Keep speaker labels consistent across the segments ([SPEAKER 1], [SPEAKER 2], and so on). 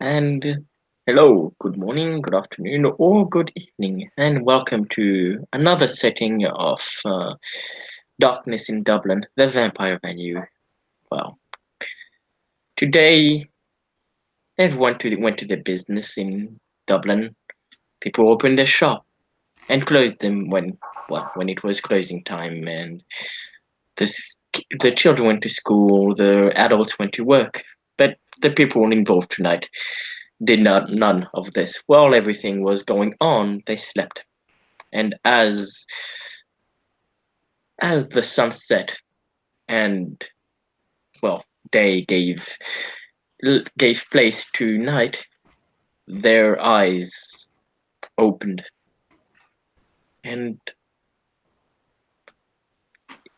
[SPEAKER 1] And hello, good morning, good afternoon, or good evening, and welcome to another setting of Darkness in Dublin, the Vampire Venue. Well, today everyone went to their business in Dublin. People opened their shop and closed them when it was closing time, and the children went to school, the adults went to work, but the people involved tonight did not none of this. While everything was going on, they slept. And as the sun set and well, day gave place to night, their eyes opened and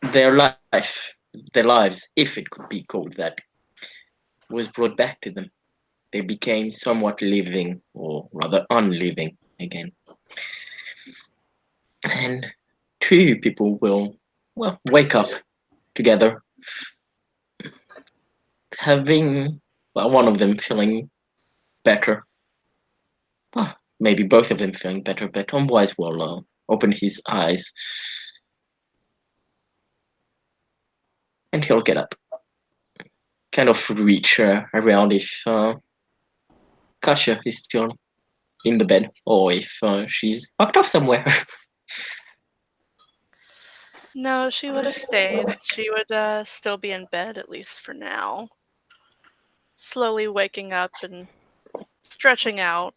[SPEAKER 1] their lives, if it could be called that, was brought back to them. They became somewhat living, or rather unliving again. And two people will, well, wake up together, having, well, one of them feeling better. Well, maybe both of them feeling better, but Tomwise will open his eyes and he'll get up. Kind of reach around if Kasha is still in the bed or if she's fucked off somewhere.
[SPEAKER 2] No, she would have stayed. She would still be in bed, at least for now. Slowly waking up and stretching out.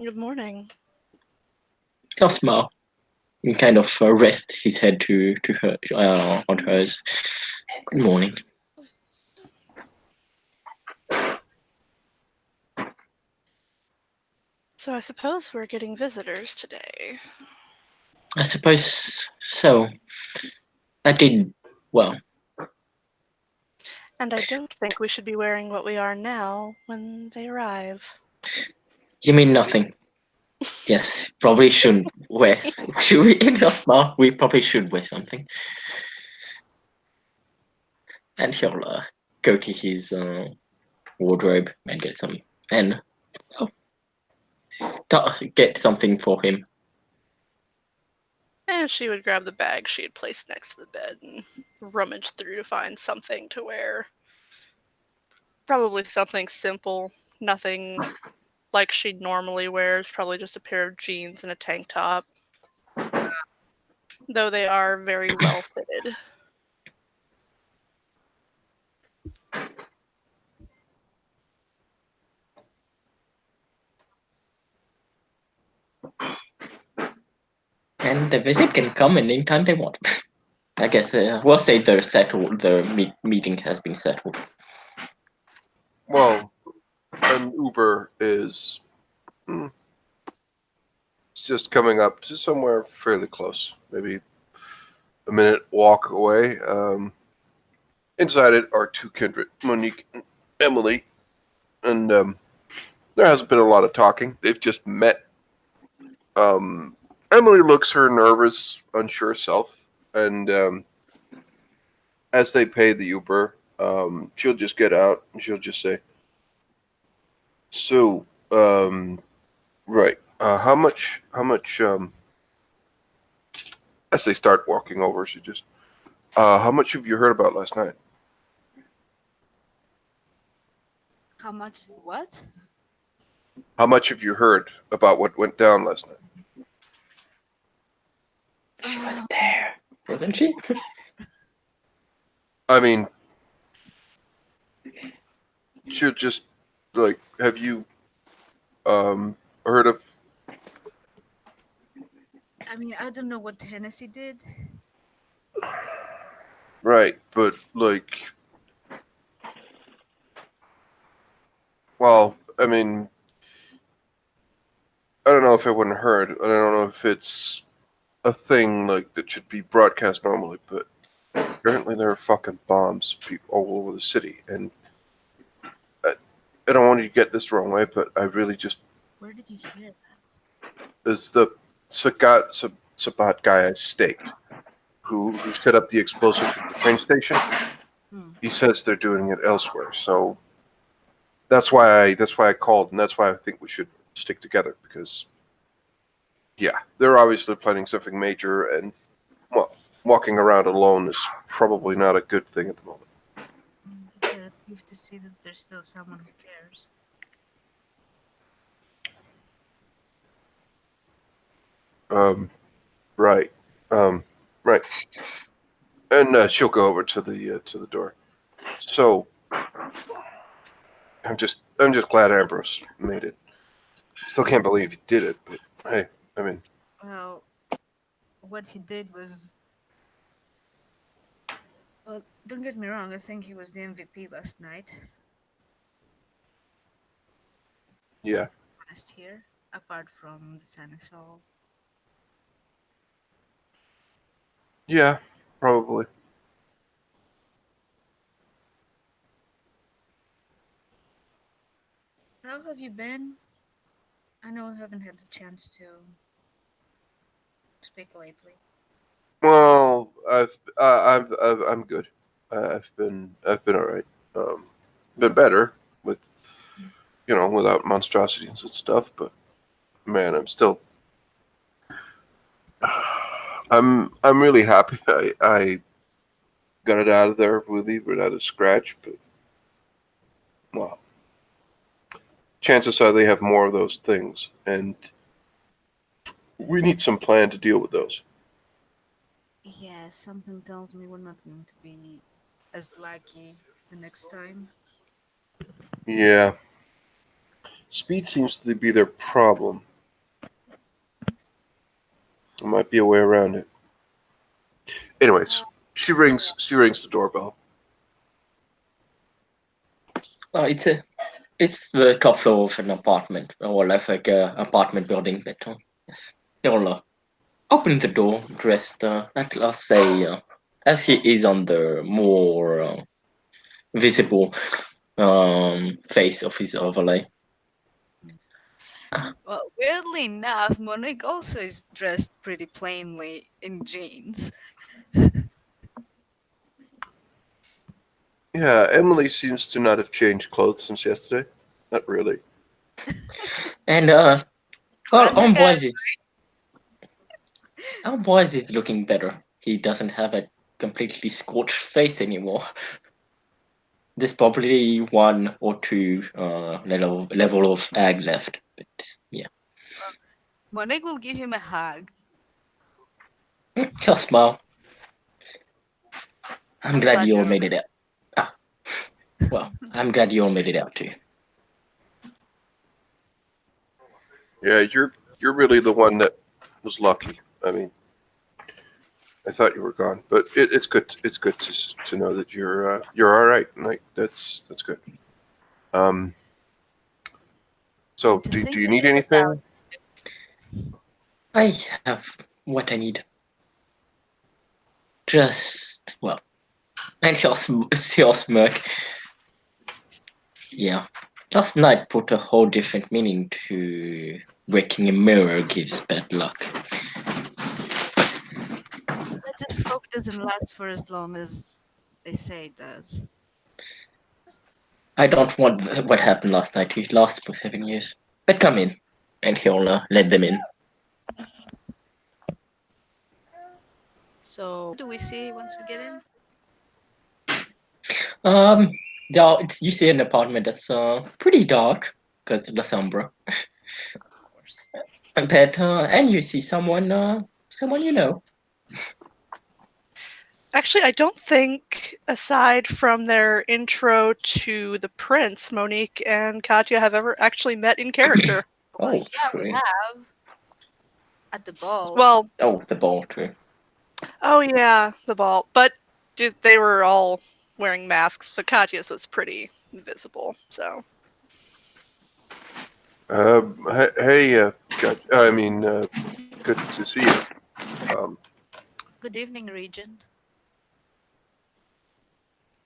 [SPEAKER 2] Good morning.
[SPEAKER 1] He'll smile and kind of rest his head to her on hers. Good morning.
[SPEAKER 2] So I suppose we're getting visitors today.
[SPEAKER 1] I suppose so. I did well.
[SPEAKER 2] And I don't think we should be wearing what we are now when they arrive.
[SPEAKER 1] You mean nothing? Yes, probably shouldn't wear. Should we? In the smile, we probably should wear something. And he'll go to his wardrobe and get some and well, get something for him.
[SPEAKER 2] And she would grab the bag she had placed next to the bed and rummage through to find something to wear. Probably something simple, nothing like she normally wears, probably just a pair of jeans and a tank top. Though they are very well fitted.
[SPEAKER 1] And the visit can come anytime they want. I guess we'll say they're settled. The meeting has been settled.
[SPEAKER 3] Well, an Uber is just coming up to somewhere fairly close, maybe a minute walk away. Inside it are two kindred, Monique and Emily, and there hasn't been a lot of talking. They've just met. Emily looks her nervous, unsure self, and as they pay the Uber, she'll just get out and she'll just say, "So, right, how much, as they start walking over, she just, how much have you heard about last night?"
[SPEAKER 4] How much? What?
[SPEAKER 3] How much have you heard about what went down last night?
[SPEAKER 1] She was there, wasn't she?
[SPEAKER 3] I mean, she'll just, like, have you heard of...
[SPEAKER 4] I mean, I don't know what Hennessy did.
[SPEAKER 3] Right, but, like, well, I mean, I don't know if everyone heard. I don't know if it's a thing, like, that should be broadcast normally, but apparently there are fucking bombs all over the city, and I don't want you to get this the wrong way, but I really just...
[SPEAKER 4] Where did you hear that?
[SPEAKER 3] Is the Sagat Sabat guy I staked, who set up the explosives at the train station.
[SPEAKER 4] Hmm.
[SPEAKER 3] He says they're doing it elsewhere. So that's why I called, and that's why I think we should stick together, because yeah, they're obviously planning something major, and well, walking around alone is probably not a good thing at the moment.
[SPEAKER 4] It's a relief to see that there's still someone who cares.
[SPEAKER 3] Right. Right. And she'll go over to the door. So I'm just glad Ambrose made it. Still can't believe he did it, but hey, I mean,
[SPEAKER 4] Well, what he did was. Well, don't get me wrong, I think he was the MVP last night.
[SPEAKER 3] yeah,
[SPEAKER 4] Honest here, apart from the Seneschal.
[SPEAKER 3] yeah, probably.
[SPEAKER 4] How have you been? I know I haven't had the chance to speak lately.
[SPEAKER 3] Well, I'm good. I've been all right. Been better with without monstrosities and stuff, but man, I'm still. I'm really happy I got it out of there without a scratch, but well, chances are they have more of those things, and we need some plan to deal with those.
[SPEAKER 4] Yeah, something tells me we're not going to be as lucky the next time.
[SPEAKER 3] Yeah, speed seems to be their problem. There might be a way around it. Anyways, she rings the doorbell.
[SPEAKER 1] Oh, it's the top floor of an apartment, or like a apartment building. But yes, he'll open the door, dressed like let's say as he is on the more visible face of his overlay.
[SPEAKER 4] Well, weirdly enough, Monique also is dressed pretty plainly in jeans.
[SPEAKER 3] Yeah, Emily seems to not have changed clothes since yesterday. Not really.
[SPEAKER 1] And well,
[SPEAKER 4] Classic
[SPEAKER 1] Our boys is looking better. He doesn't have a completely scorched face anymore. There's probably one or two level of ag left, but yeah,
[SPEAKER 4] Monique will give him a hug.
[SPEAKER 1] he'll smile. I'm glad
[SPEAKER 4] Glad
[SPEAKER 1] you all
[SPEAKER 4] you're
[SPEAKER 1] made it out. Ah, well, I'm glad you all made it out too.
[SPEAKER 3] Yeah, you're really the one that was lucky. I mean, I thought you were gone, but it's good. It's good to know that you're all right. Like that's good. Um. So
[SPEAKER 4] To
[SPEAKER 3] do
[SPEAKER 4] think
[SPEAKER 3] you
[SPEAKER 4] that
[SPEAKER 3] need
[SPEAKER 4] it's about
[SPEAKER 3] anything?
[SPEAKER 1] I have what I need. Just well, and he'll smirk. Yeah, last night put a whole different meaning to breaking a mirror gives bad luck.
[SPEAKER 4] let's just hope it doesn't last for as long as they say it does.
[SPEAKER 1] I don't want what happened last night to last for 7 years. But come in, and he'll let them in.
[SPEAKER 4] So, what do we see once we get in?
[SPEAKER 1] Um, you see an apartment that's pretty dark because of the sombra.
[SPEAKER 4] Of course.
[SPEAKER 1] But and you see someone you know.
[SPEAKER 2] Actually, I don't think, aside from their intro to the prince, Monique and Katya have ever actually met in character.
[SPEAKER 4] Well,
[SPEAKER 1] Oh,
[SPEAKER 4] yeah, we
[SPEAKER 1] true.
[SPEAKER 4] have at the ball.
[SPEAKER 2] Well,
[SPEAKER 1] Oh, the ball true.
[SPEAKER 2] oh yeah, the ball. But they were all wearing masks, but Katya's was pretty visible, so.
[SPEAKER 3] Hey, Judge. I mean, good to see you.
[SPEAKER 4] Good evening, Regent.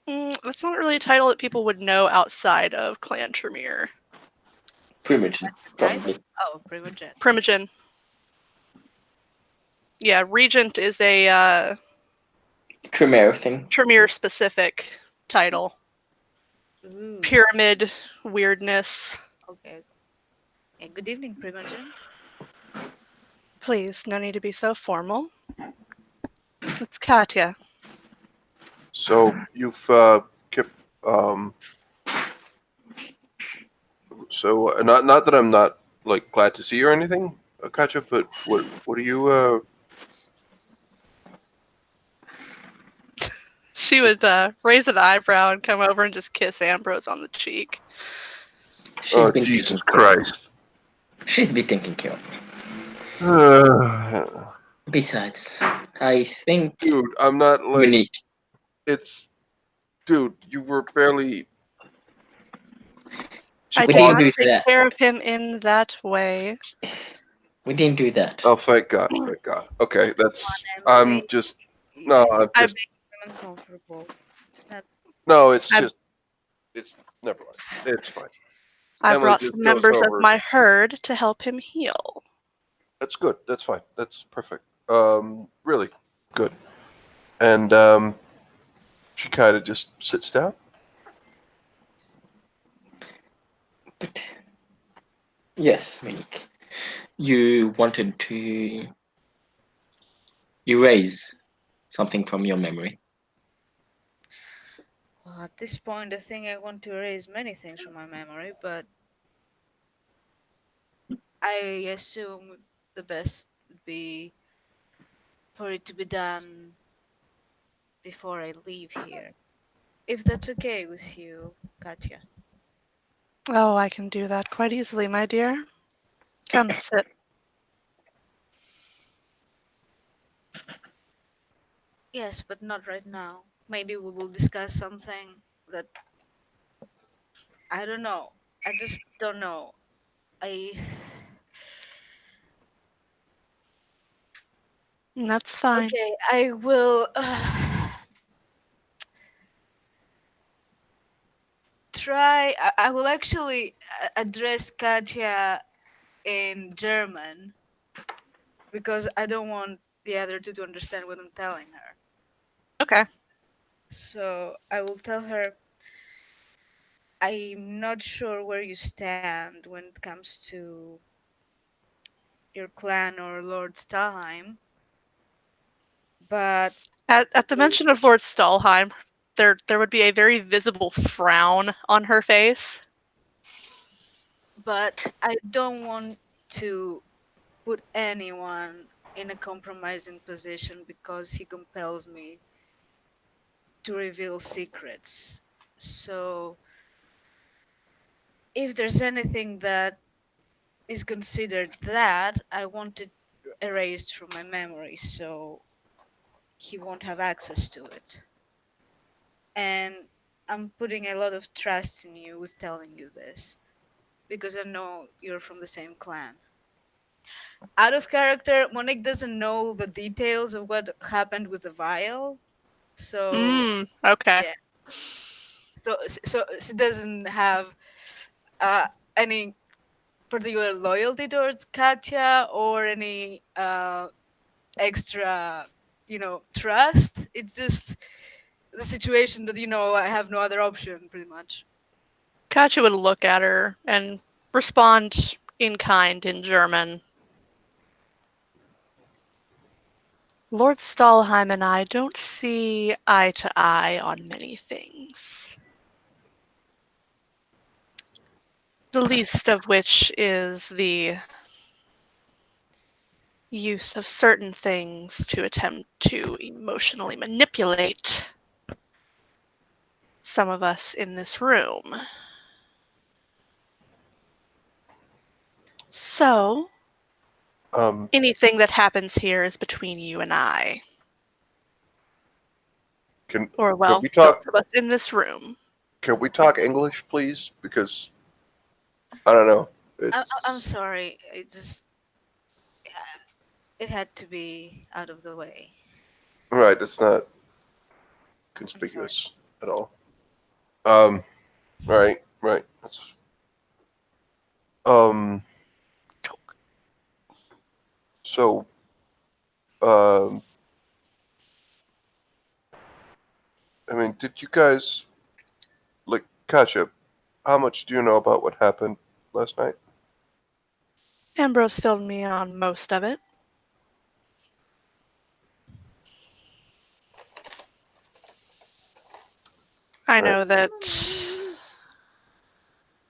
[SPEAKER 2] That's not really a title that people would know outside of Clan Tremere.
[SPEAKER 1] Primogen, probably.
[SPEAKER 4] Oh, Primogen.
[SPEAKER 2] Primogen. Yeah, Regent is a
[SPEAKER 1] Tremere thing.
[SPEAKER 2] Tremere specific title.
[SPEAKER 4] Ooh,
[SPEAKER 2] Pyramid weirdness.
[SPEAKER 4] okay. Yeah, good evening, Primogen.
[SPEAKER 2] Please, no need to be so formal. It's Katya.
[SPEAKER 3] So you've kept. So not that I'm not like glad to see you or anything, Katja, but what are you?
[SPEAKER 2] She would raise an eyebrow and come over and just kiss Ambrose on the cheek.
[SPEAKER 1] She's
[SPEAKER 3] Oh
[SPEAKER 1] been
[SPEAKER 3] Jesus
[SPEAKER 1] taking care.
[SPEAKER 3] Christ!
[SPEAKER 1] She's been taking care of me.
[SPEAKER 3] Dude,
[SPEAKER 1] Besides, I think
[SPEAKER 3] I'm not like
[SPEAKER 1] Monique.
[SPEAKER 3] it's. Dude, you were barely.
[SPEAKER 2] I
[SPEAKER 1] We
[SPEAKER 2] did
[SPEAKER 1] didn't
[SPEAKER 2] not
[SPEAKER 1] do
[SPEAKER 2] take
[SPEAKER 1] that.
[SPEAKER 2] care of him in that way.
[SPEAKER 1] We didn't do that.
[SPEAKER 3] Oh, thank God! Thank God. Okay, that's.
[SPEAKER 4] Emily.
[SPEAKER 3] I'm just. No, I'm
[SPEAKER 2] I-
[SPEAKER 3] just.
[SPEAKER 4] I'm uncomfortable. It's not.
[SPEAKER 3] No, it's
[SPEAKER 2] I-
[SPEAKER 3] just. It's never mind. It's fine.
[SPEAKER 2] I
[SPEAKER 3] Emily
[SPEAKER 2] brought
[SPEAKER 3] just
[SPEAKER 2] some
[SPEAKER 3] goes
[SPEAKER 2] members of
[SPEAKER 3] over.
[SPEAKER 2] my herd to help him heal.
[SPEAKER 3] That's good. That's fine. That's perfect. Really good. And she kind of just sits down.
[SPEAKER 1] But yes, Monique. You wanted to erase something from your memory.
[SPEAKER 4] Well, at this point, I think I want to erase many things from my memory, but I assume the best would be for it to be done before I leave here. If that's okay with you, Katya.
[SPEAKER 2] Oh, I can do that quite easily, my dear. Come, sit.
[SPEAKER 4] Yes, but not right now. Maybe we will discuss something that I don't know. I just don't know. I
[SPEAKER 2] That's fine.
[SPEAKER 4] okay. I will try. I will actually address Katya in German because I don't want the other two to understand what I'm telling her.
[SPEAKER 2] Okay.
[SPEAKER 4] So I will tell her I'm not sure where you stand when it comes to your clan or Lord Stalheim, but
[SPEAKER 2] At the mention of Lord Stalheim, there would be a very visible frown on her face.
[SPEAKER 4] I don't want to put anyone in a compromising position because he compels me to reveal secrets. So if there's anything that is considered that, I want it erased from my memory so he won't have access to it. And I'm putting a lot of trust in you with telling you this because I know you're from the same clan. Out of character, Monique doesn't know the details of what happened with the vial. So
[SPEAKER 2] Okay.
[SPEAKER 4] yeah, so she doesn't have uh, any particular loyalty towards Katya or any extra, trust. It's just the situation that I have no other option, pretty much.
[SPEAKER 2] Katja would look at her and respond in kind in German. Lord Stalheim and I don't see eye to eye on many things. The least of which is the use of certain things to attempt to emotionally manipulate some of us in this room. So, anything that happens here is between you and I. Or, well,
[SPEAKER 3] we talk?
[SPEAKER 2] those of us in this room.
[SPEAKER 3] Can we talk English, please? Because I don't know.
[SPEAKER 4] I'm sorry. It had to be out of the way.
[SPEAKER 3] Right. It's not conspicuous at all. Right. That's, so, I mean, did you guys, like, Katja, how much do you know about what happened last night?
[SPEAKER 2] Ambrose filled me in on most of it. I know that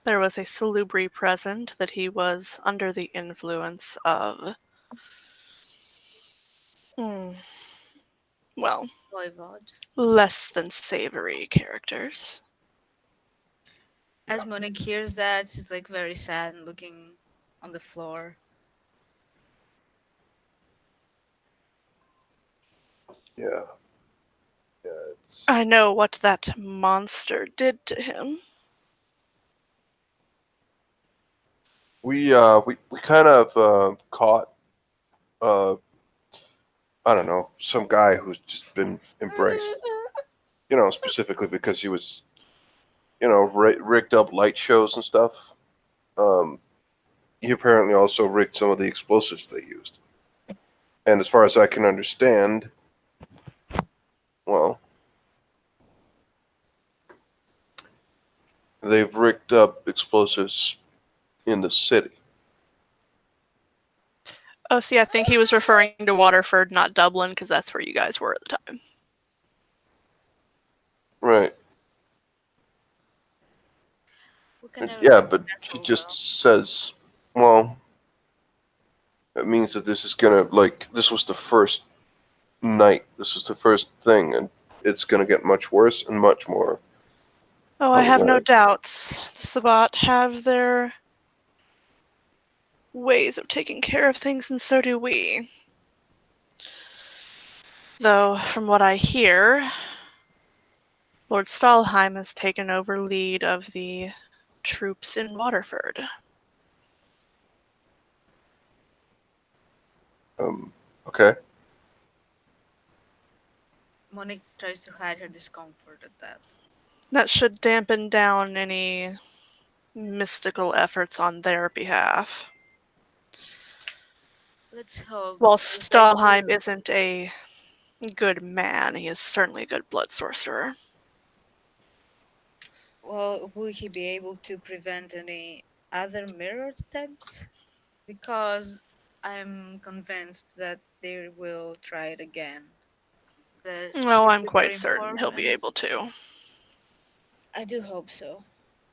[SPEAKER 2] there was a salubri present, that he was under the influence of, well,
[SPEAKER 4] Voivod.
[SPEAKER 2] less than savory characters.
[SPEAKER 4] As Monique hears that, she's like very sad and looking on the floor.
[SPEAKER 3] Yeah. Yeah, it's...
[SPEAKER 2] I know what that monster did to him.
[SPEAKER 3] We kind of caught, I don't know, some guy who's just been embraced. You know, specifically because he was, you know, rigged up light shows and stuff. He apparently also rigged some of the explosives they used. And as far as I can understand, well, they've rigged up explosives in the city.
[SPEAKER 2] Oh, see, I think he was referring to Waterford, not Dublin, because that's where you guys were at the time.
[SPEAKER 3] Right.
[SPEAKER 4] We can never
[SPEAKER 3] Yeah,
[SPEAKER 4] be
[SPEAKER 3] but he
[SPEAKER 4] careful,
[SPEAKER 3] just
[SPEAKER 4] though.
[SPEAKER 3] says, well, it means that this is gonna, like, this was the first night. This was the first thing, and it's gonna get much worse and much more.
[SPEAKER 2] Oh, I have no
[SPEAKER 3] problematic.
[SPEAKER 2] doubts. The Sabbat have their ways of taking care of things, and so do we. Though, from what I hear, Lord Stalheim has taken over lead of the troops in Waterford.
[SPEAKER 3] Okay.
[SPEAKER 4] Monique tries to hide her discomfort at that.
[SPEAKER 2] That should dampen down any mystical efforts on their behalf.
[SPEAKER 4] Let's hope.
[SPEAKER 2] While
[SPEAKER 4] because I
[SPEAKER 2] Stalheim
[SPEAKER 4] do-
[SPEAKER 2] isn't a good man, he is certainly a good blood sorcerer.
[SPEAKER 4] Well, will he be able to prevent any other mirror attempts? Because I'm convinced that they will try it again. The
[SPEAKER 2] Oh, I'm
[SPEAKER 4] super
[SPEAKER 2] quite certain he'll be
[SPEAKER 4] reinforcements.
[SPEAKER 2] able to.
[SPEAKER 4] I do hope so.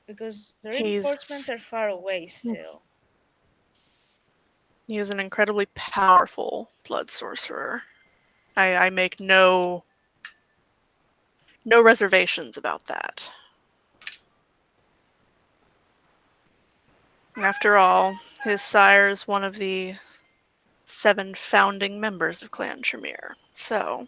[SPEAKER 4] Because the reinforcements
[SPEAKER 2] He's
[SPEAKER 4] are far away still.
[SPEAKER 2] He is an incredibly powerful blood sorcerer. I make no reservations about that. After all, his sire is one of the 7 founding members of Clan Tremere. So,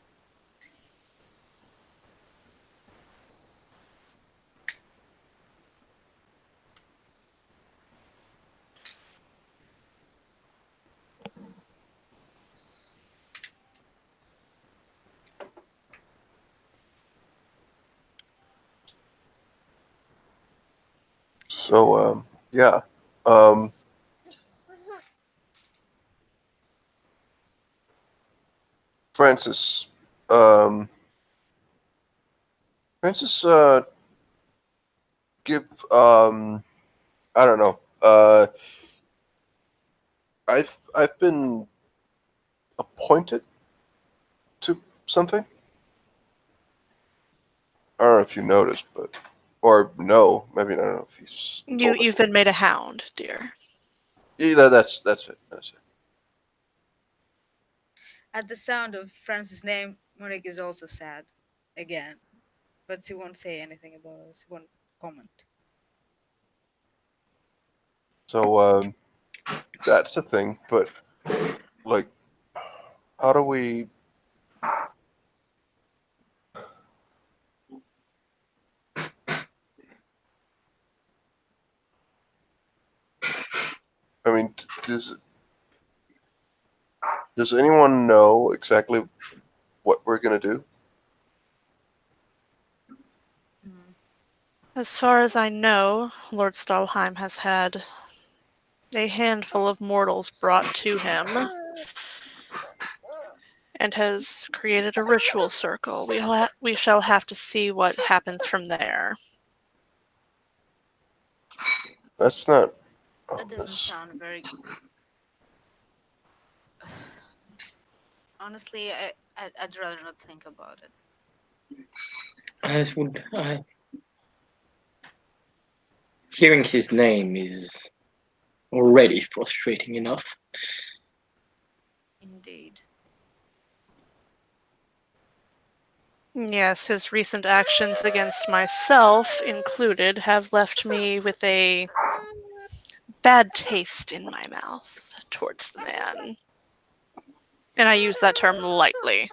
[SPEAKER 3] So, yeah. Francis, Francis, give, I don't know. I've been appointed to something. I don't know if you noticed, but or no, maybe I don't know if he's told us.
[SPEAKER 2] you've been made a hound, dear.
[SPEAKER 3] Yeah, that's it. That's it.
[SPEAKER 4] At the sound of Francis' name, Monique is also sad. Again. But she won't say anything about it. She won't comment.
[SPEAKER 3] So, that's the thing. But like, how do we? I mean, does anyone know exactly what we're gonna do?
[SPEAKER 2] As far as I know, Lord Stalheim has had a handful of mortals brought to him, and has created a ritual circle. We shall have to see what happens from there.
[SPEAKER 3] That's not. Oh,
[SPEAKER 4] That doesn't
[SPEAKER 3] this-
[SPEAKER 4] sound very. Honestly, I'd rather not think about it.
[SPEAKER 1] As would I. Hearing his name is already frustrating enough.
[SPEAKER 4] Indeed.
[SPEAKER 2] Yes, his recent actions against myself included have left me with a bad taste in my mouth towards the man. And I use that term lightly.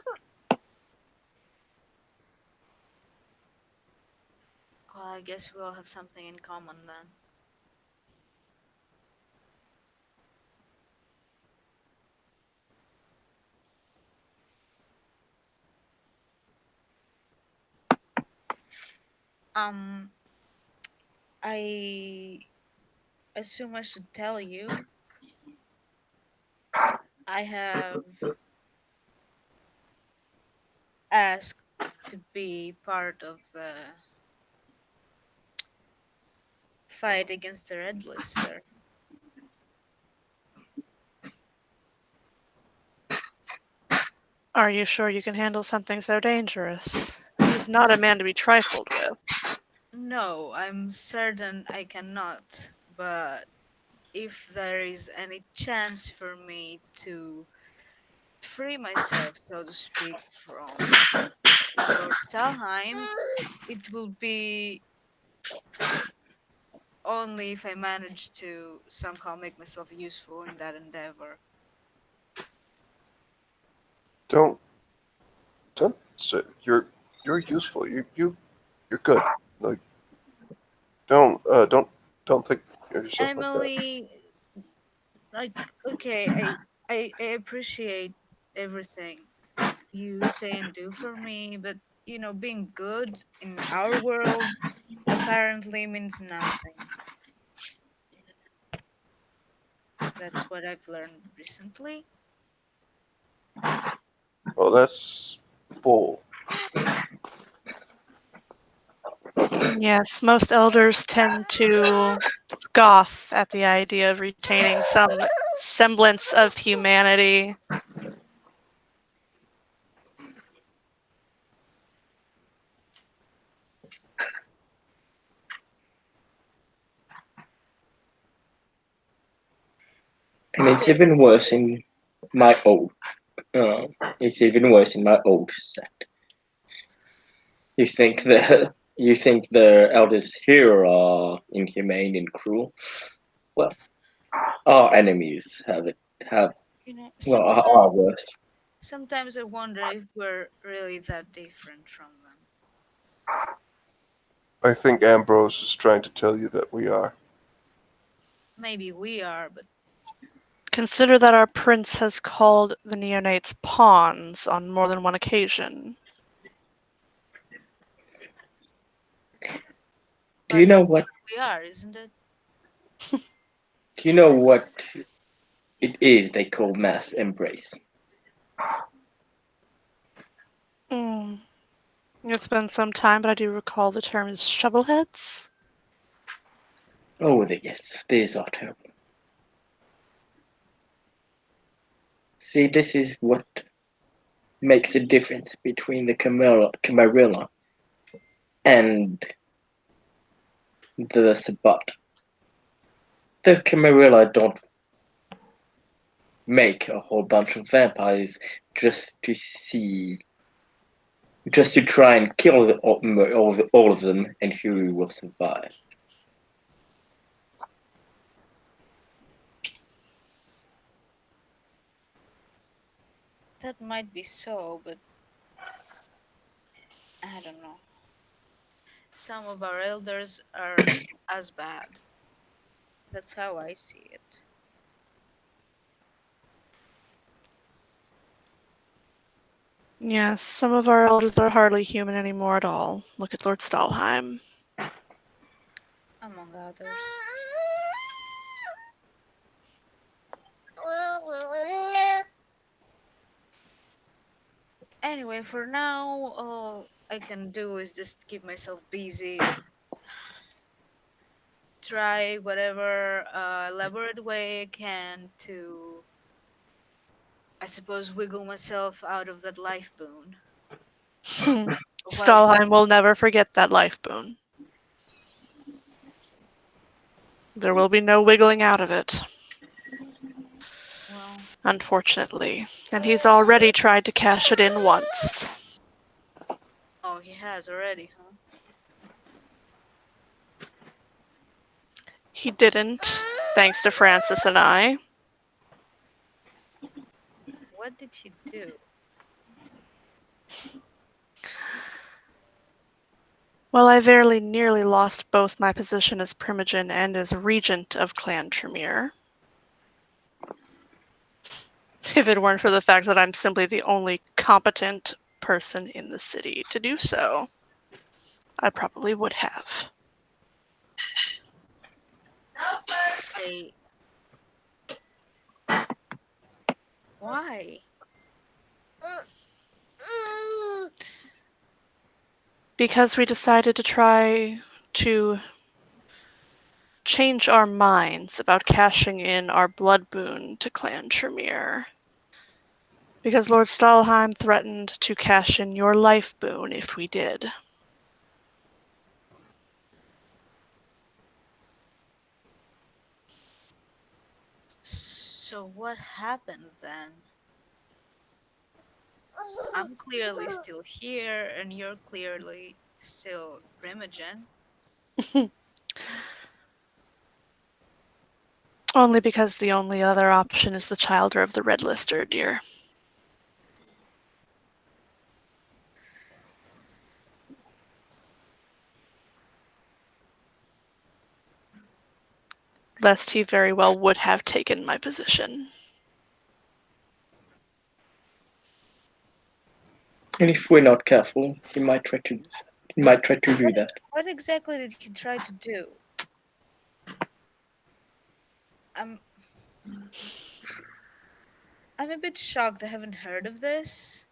[SPEAKER 4] Well, I guess we all have something in common then. Um, I assume I should tell you. I have asked to be part of the fight against the Red Lister.
[SPEAKER 2] Are you sure you can handle something so dangerous? He's not a man to be trifled with.
[SPEAKER 4] No, I'm certain I cannot. But if there is any chance for me to free myself, so to speak, from Lord Stalheim, it will be only if I manage to somehow make myself useful in that endeavor.
[SPEAKER 3] don't say you're useful. You're good. Like don't think of yourself like that.
[SPEAKER 4] Emily, like, okay, I appreciate everything you say and do for me, but being good in our world apparently means nothing. That's what I've learned recently.
[SPEAKER 3] Well, that's bull.
[SPEAKER 2] Yes, most elders tend to scoff at the idea of retaining some semblance of humanity.
[SPEAKER 1] And it's
[SPEAKER 4] Okay.
[SPEAKER 1] even worse in my old. It's even worse in my old sect. You think the elders here are inhumane and cruel? Well, our enemies have are worse.
[SPEAKER 4] Sometimes I wonder if we're really that different from them.
[SPEAKER 3] I think Ambrose is trying to tell you that we are.
[SPEAKER 4] Maybe we are, but
[SPEAKER 2] Consider that our prince has called the neonates pawns on more than one occasion.
[SPEAKER 1] Do you know what?
[SPEAKER 4] we are, isn't it?
[SPEAKER 1] Do you know what it is they call mass embrace?
[SPEAKER 2] Mm. It's been some time, but I do recall the term is shovelheads.
[SPEAKER 1] Oh, yes, these are terrible. See, this is what makes a difference between the Camarilla and the Sabbat. The Camarilla don't make a whole bunch of vampires just to try and kill all of them, and who will survive.
[SPEAKER 4] That might be so, but I don't know. Some of our elders are as bad. That's how I see it.
[SPEAKER 2] Yes, some of our elders are hardly human anymore at all. Look at Lord Stalheim.
[SPEAKER 4] Among others. Anyway, for now, all I can do is just keep myself busy. Try whatever elaborate way I can to, I suppose, wiggle myself out of that life boon. While
[SPEAKER 2] Stalheim will never forget that life boon. There will be no wiggling out of it,
[SPEAKER 4] well,
[SPEAKER 2] unfortunately. And he's already tried to cash it in once.
[SPEAKER 4] oh, he has already, huh?
[SPEAKER 2] He didn't, thanks to Francis and I.
[SPEAKER 4] What did he do?
[SPEAKER 2] Well, I very nearly lost both my position as Primogen and as regent of Clan Tremere. If it weren't for the fact that I'm simply the only competent person in the city to do so, I probably would have.
[SPEAKER 4] Why?
[SPEAKER 2] Because we decided to try to change our minds about cashing in our blood boon to Clan Tremere. Because Lord Stalheim threatened to cash in your life boon if we did.
[SPEAKER 4] So what happened then? I'm clearly still here, and you're clearly still Primogen.
[SPEAKER 2] Only because the only other option is the Childer of the Red Lister, dear. Lest he very well would have taken my position.
[SPEAKER 1] And if we're not careful, he might try to do that.
[SPEAKER 4] What exactly did he try to do? I'm a bit shocked I haven't heard of this.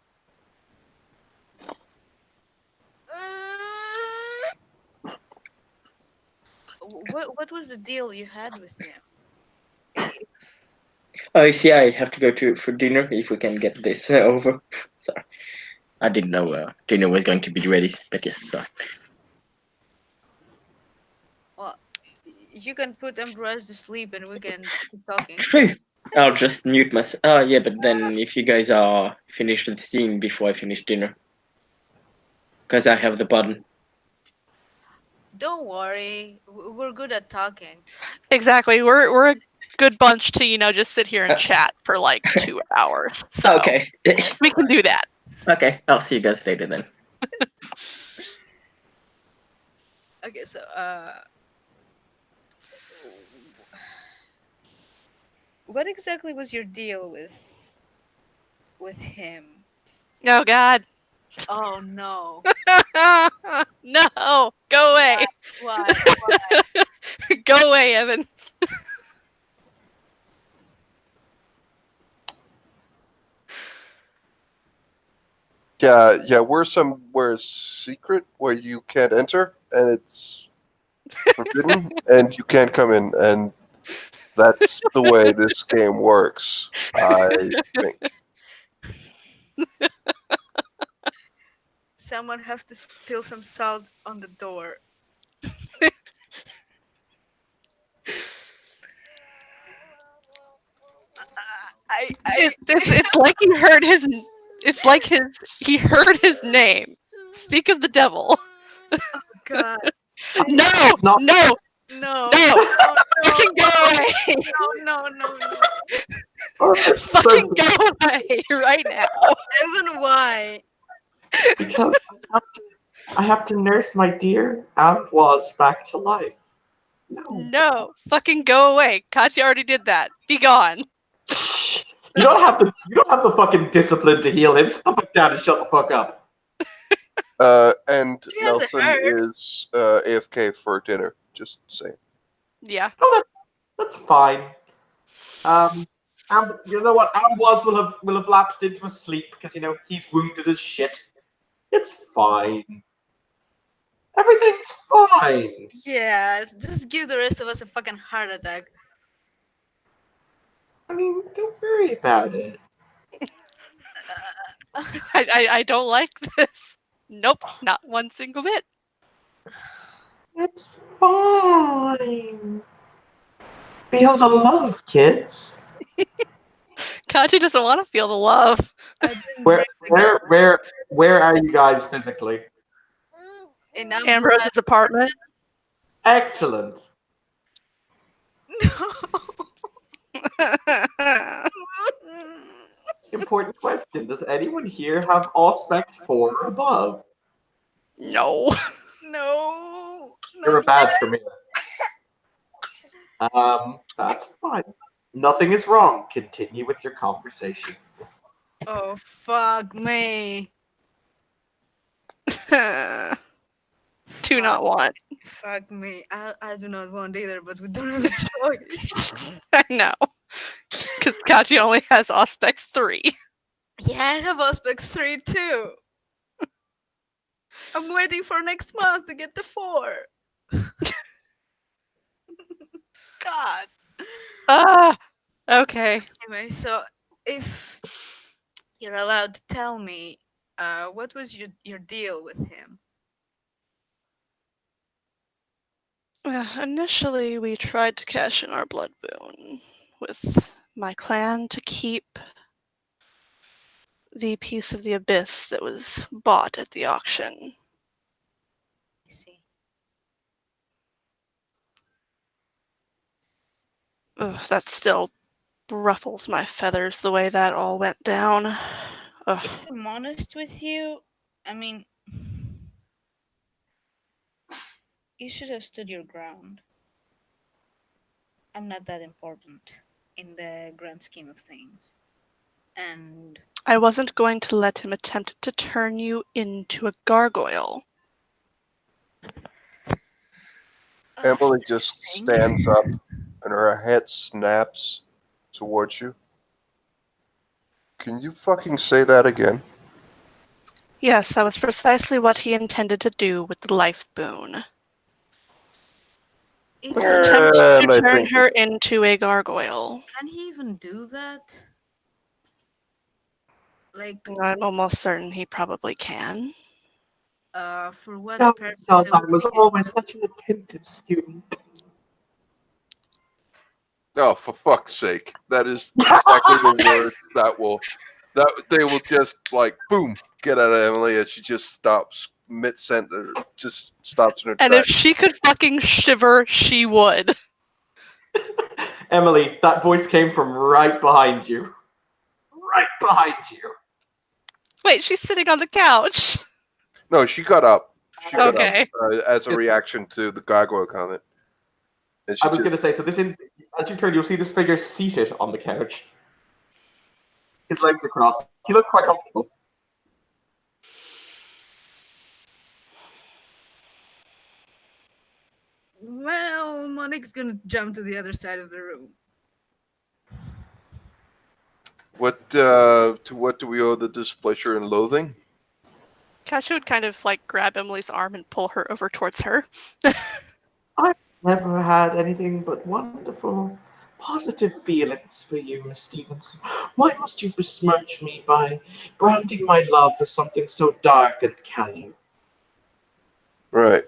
[SPEAKER 4] What was the deal you had with him?
[SPEAKER 1] Oh, you see, I have to go for dinner if we can get this over. Sorry. I didn't know dinner was going to be ready, but yes, sorry.
[SPEAKER 4] Well, you can put Ambrose to sleep and we can keep talking.
[SPEAKER 1] Phew. I'll just mute myself. Oh, yeah, but then if you guys are finished the scene before I finish dinner. Because I have the button.
[SPEAKER 4] Don't worry, we're good at talking.
[SPEAKER 2] Exactly. We're a good bunch to, just sit here and chat for like 2 hours. So
[SPEAKER 1] Okay.
[SPEAKER 2] we can do that.
[SPEAKER 1] Okay, I'll see you guys later then.
[SPEAKER 4] Okay, so what exactly was your deal with him?
[SPEAKER 2] Oh God.
[SPEAKER 4] Oh no.
[SPEAKER 2] No. Go away.
[SPEAKER 4] Why?
[SPEAKER 2] Go away, Evan.
[SPEAKER 3] Yeah, we're somewhere secret where you can't enter, and it's forbidden, and you can't come in, and that's the way this game works, I think.
[SPEAKER 4] Someone have to spill some salt on the door.
[SPEAKER 2] It's like he heard his. It's like he heard his name. Speak of the devil.
[SPEAKER 4] God.
[SPEAKER 2] No,
[SPEAKER 5] not-
[SPEAKER 2] no,
[SPEAKER 4] No.
[SPEAKER 2] no.
[SPEAKER 4] No.
[SPEAKER 2] Fucking go away.
[SPEAKER 4] No.
[SPEAKER 2] Fucking go away right now.
[SPEAKER 4] Evan, why?
[SPEAKER 5] Because I have to nurse my dear Ambroise back to life.
[SPEAKER 2] No, fucking go away. Katya already did that. Be gone.
[SPEAKER 5] You don't have the fucking discipline to heal him. Sit the fuck down and shut the fuck up.
[SPEAKER 3] And
[SPEAKER 4] She has a
[SPEAKER 3] Nelson
[SPEAKER 4] heart.
[SPEAKER 3] is AFK for dinner, just saying.
[SPEAKER 2] Yeah.
[SPEAKER 5] Oh, that's fine. You know what? Amboise will have lapsed into a sleep because he's wounded as shit. It's fine. Everything's fine.
[SPEAKER 4] Yeah, just give the rest of us a fucking heart attack.
[SPEAKER 5] I mean, don't worry about it.
[SPEAKER 2] I don't like this. Nope, not one single bit.
[SPEAKER 5] It's fine. Feel the love, kids.
[SPEAKER 2] Kachi doesn't want to feel the love.
[SPEAKER 4] I didn't
[SPEAKER 5] Where
[SPEAKER 4] bring the gun.
[SPEAKER 5] where are you guys physically?
[SPEAKER 4] In
[SPEAKER 2] Ambrose's apartment.
[SPEAKER 5] Excellent. Important question. Does anyone here have Auspex 4 or above?
[SPEAKER 2] No.
[SPEAKER 4] No.
[SPEAKER 5] You're a
[SPEAKER 4] not
[SPEAKER 5] badge
[SPEAKER 4] yet.
[SPEAKER 5] for me. That's fine. Nothing is wrong. Continue with your conversation.
[SPEAKER 4] Oh, fuck me.
[SPEAKER 2] Do not want.
[SPEAKER 4] Fuck me. I do not want either, but we don't have a choice.
[SPEAKER 2] I know. Because Kachi only has Auspex 3.
[SPEAKER 4] Yeah, I have Auspex 3 too. I'm waiting for next month to get the 4. God.
[SPEAKER 2] Ah! Okay.
[SPEAKER 4] Anyway, so if you're allowed to tell me, what was your deal with him?
[SPEAKER 2] Initially, we tried to cash in our blood boon with my clan to keep the piece of the abyss that was bought at the auction.
[SPEAKER 4] I see.
[SPEAKER 2] Ugh, that still ruffles my feathers the way that all went down. Ugh.
[SPEAKER 4] If I'm honest with you, I mean, you should have stood your ground. I'm not that important in the grand scheme of things. And
[SPEAKER 2] I wasn't going to let him attempt to turn you into a gargoyle.
[SPEAKER 3] Emily just
[SPEAKER 4] thing.
[SPEAKER 3] stands up and her head snaps towards you. Can you fucking say that again?
[SPEAKER 2] Yes, that was precisely what he intended to do with the life boon.
[SPEAKER 4] Is
[SPEAKER 2] Was
[SPEAKER 4] he-
[SPEAKER 2] attempt
[SPEAKER 3] And
[SPEAKER 2] to
[SPEAKER 3] I
[SPEAKER 2] turn
[SPEAKER 3] think
[SPEAKER 2] her into a gargoyle.
[SPEAKER 4] Can he even do that? Like,
[SPEAKER 2] I'm almost certain he probably can.
[SPEAKER 4] for what
[SPEAKER 5] No,
[SPEAKER 4] purpose?
[SPEAKER 5] so
[SPEAKER 4] it
[SPEAKER 5] I
[SPEAKER 4] would
[SPEAKER 5] was
[SPEAKER 4] be-
[SPEAKER 5] always such an attentive student.
[SPEAKER 3] oh, for fuck's sake. That is exactly the word that they will just like boom, get out of Emily, and she just stops mid-sentence, just stops in her
[SPEAKER 2] And if
[SPEAKER 3] tracks.
[SPEAKER 2] she could fucking shiver, she would.
[SPEAKER 5] Emily, that voice came from right behind you. Right behind you.
[SPEAKER 2] Wait, she's sitting on the couch.
[SPEAKER 3] No, she got up. She got
[SPEAKER 2] Okay.
[SPEAKER 3] up as a reaction to the gargoyle comment. And she
[SPEAKER 5] I was
[SPEAKER 3] just,
[SPEAKER 5] going to say, so as you turn, you'll see this figure seated on the couch. His legs are crossed. He looked quite comfortable.
[SPEAKER 4] Well, Monique's gonna jump to the other side of the room.
[SPEAKER 3] to what do we owe the displeasure and loathing?
[SPEAKER 2] Kachi would kind of like grab Emily's arm and pull her over towards her.
[SPEAKER 5] Never had anything but wonderful, positive feelings for you, Miss Stevenson. Why must you besmirch me by branding my love as something so dark and callow?
[SPEAKER 3] Right.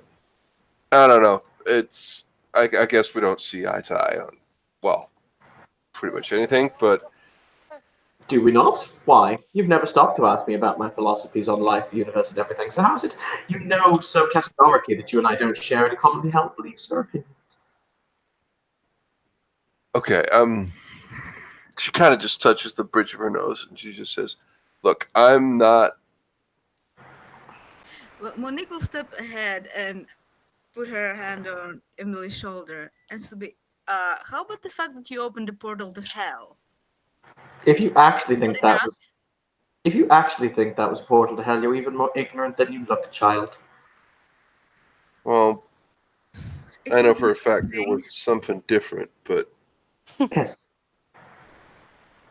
[SPEAKER 3] I don't know. It's I guess we don't see eye to eye on, well, pretty much anything, but
[SPEAKER 5] Do we not? Why? You've never stopped to ask me about my philosophies on life, the universe, and everything. So how is it you know so categorically that you and I don't share any commonly held beliefs or opinions?
[SPEAKER 3] okay. She kind of just touches the bridge of her nose and she just says, "Look, I'm not."
[SPEAKER 4] Well, Monique will step ahead and put her hand on Emily's shoulder, and she'll be, how about the fact that you opened the portal to hell?
[SPEAKER 5] If you actually
[SPEAKER 4] Not
[SPEAKER 5] think that
[SPEAKER 4] enough?
[SPEAKER 5] was If you actually think that was a portal to hell, you're even more ignorant than you look, child.
[SPEAKER 3] Well,
[SPEAKER 4] It
[SPEAKER 3] I know
[SPEAKER 4] was
[SPEAKER 3] for a fact it
[SPEAKER 4] interesting.
[SPEAKER 3] was something different, but
[SPEAKER 5] Yes.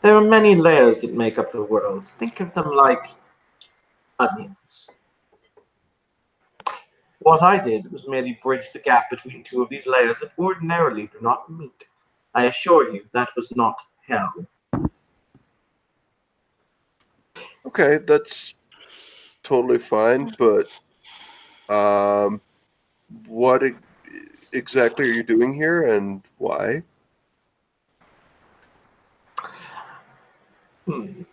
[SPEAKER 5] There are many layers that make up the world. Think of them like onions. What I did was merely bridge the gap between two of these layers that ordinarily do not meet. I assure you, that was not hell.
[SPEAKER 3] Okay, that's totally fine, but what exactly are you doing here and why?
[SPEAKER 5] Hmm.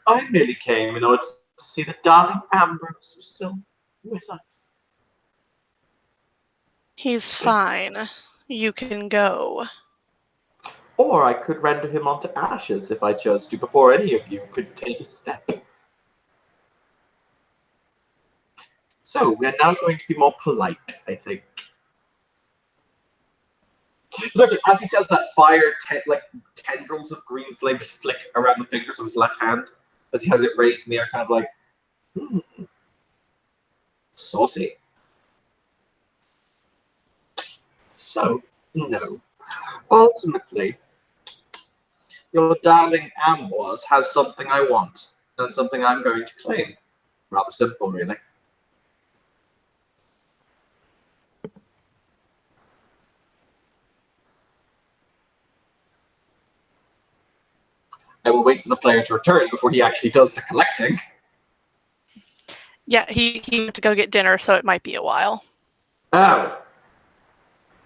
[SPEAKER 5] I merely came in order to see that darling Ambrose was still with us.
[SPEAKER 2] He's fine. You can go.
[SPEAKER 5] Or I could render him onto ashes if I chose to, before any of you could take a step. So, we're now going to be more polite, I think. Look, as he says that, tendrils of green flame just flick around the fingers of his left hand as he has it raised in the air, kind of like, saucy. So, no. Ultimately, your darling Amboise has something I want, and something I'm going to claim. Rather simple, really. I will wait for the player to return before he actually does the collecting.
[SPEAKER 2] Yeah, he went to go get dinner, so it might be a while.
[SPEAKER 5] Oh.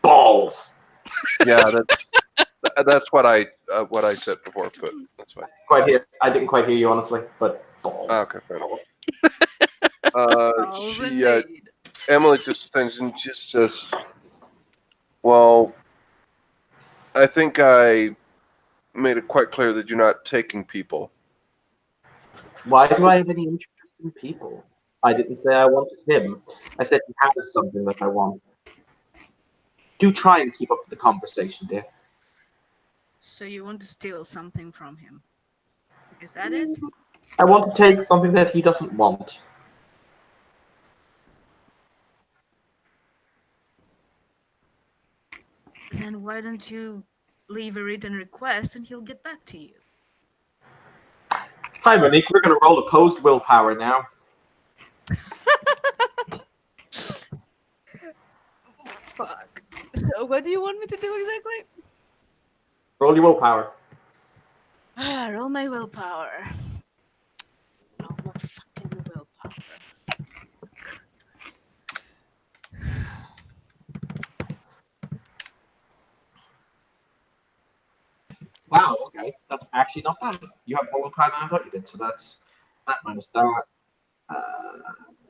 [SPEAKER 5] Balls.
[SPEAKER 3] Yeah, that's what I said before, but that's fine.
[SPEAKER 5] I didn't quite hear you, honestly, but balls.
[SPEAKER 3] Okay, fair enough.
[SPEAKER 4] Balls indeed.
[SPEAKER 3] Emily just stands and just says, "Well, I think I made it quite clear that you're not taking people."
[SPEAKER 5] Why do I have any interest in people? I didn't say I wanted him. I said he has something that I want. Do try and keep up with the conversation, dear.
[SPEAKER 4] So you want to steal something from him? Is that it?
[SPEAKER 5] I want to take something that he doesn't want.
[SPEAKER 4] Then why don't you leave a written request and he'll get back to you?
[SPEAKER 5] Hi, Monique. We're going to roll opposed willpower now.
[SPEAKER 4] Fuck. So what do you want me to do exactly?
[SPEAKER 5] Roll your willpower.
[SPEAKER 4] Roll my willpower. Roll my fucking willpower.
[SPEAKER 5] Wow, okay. That's actually not bad. You have more willpower than I thought you did, so that's that minus that.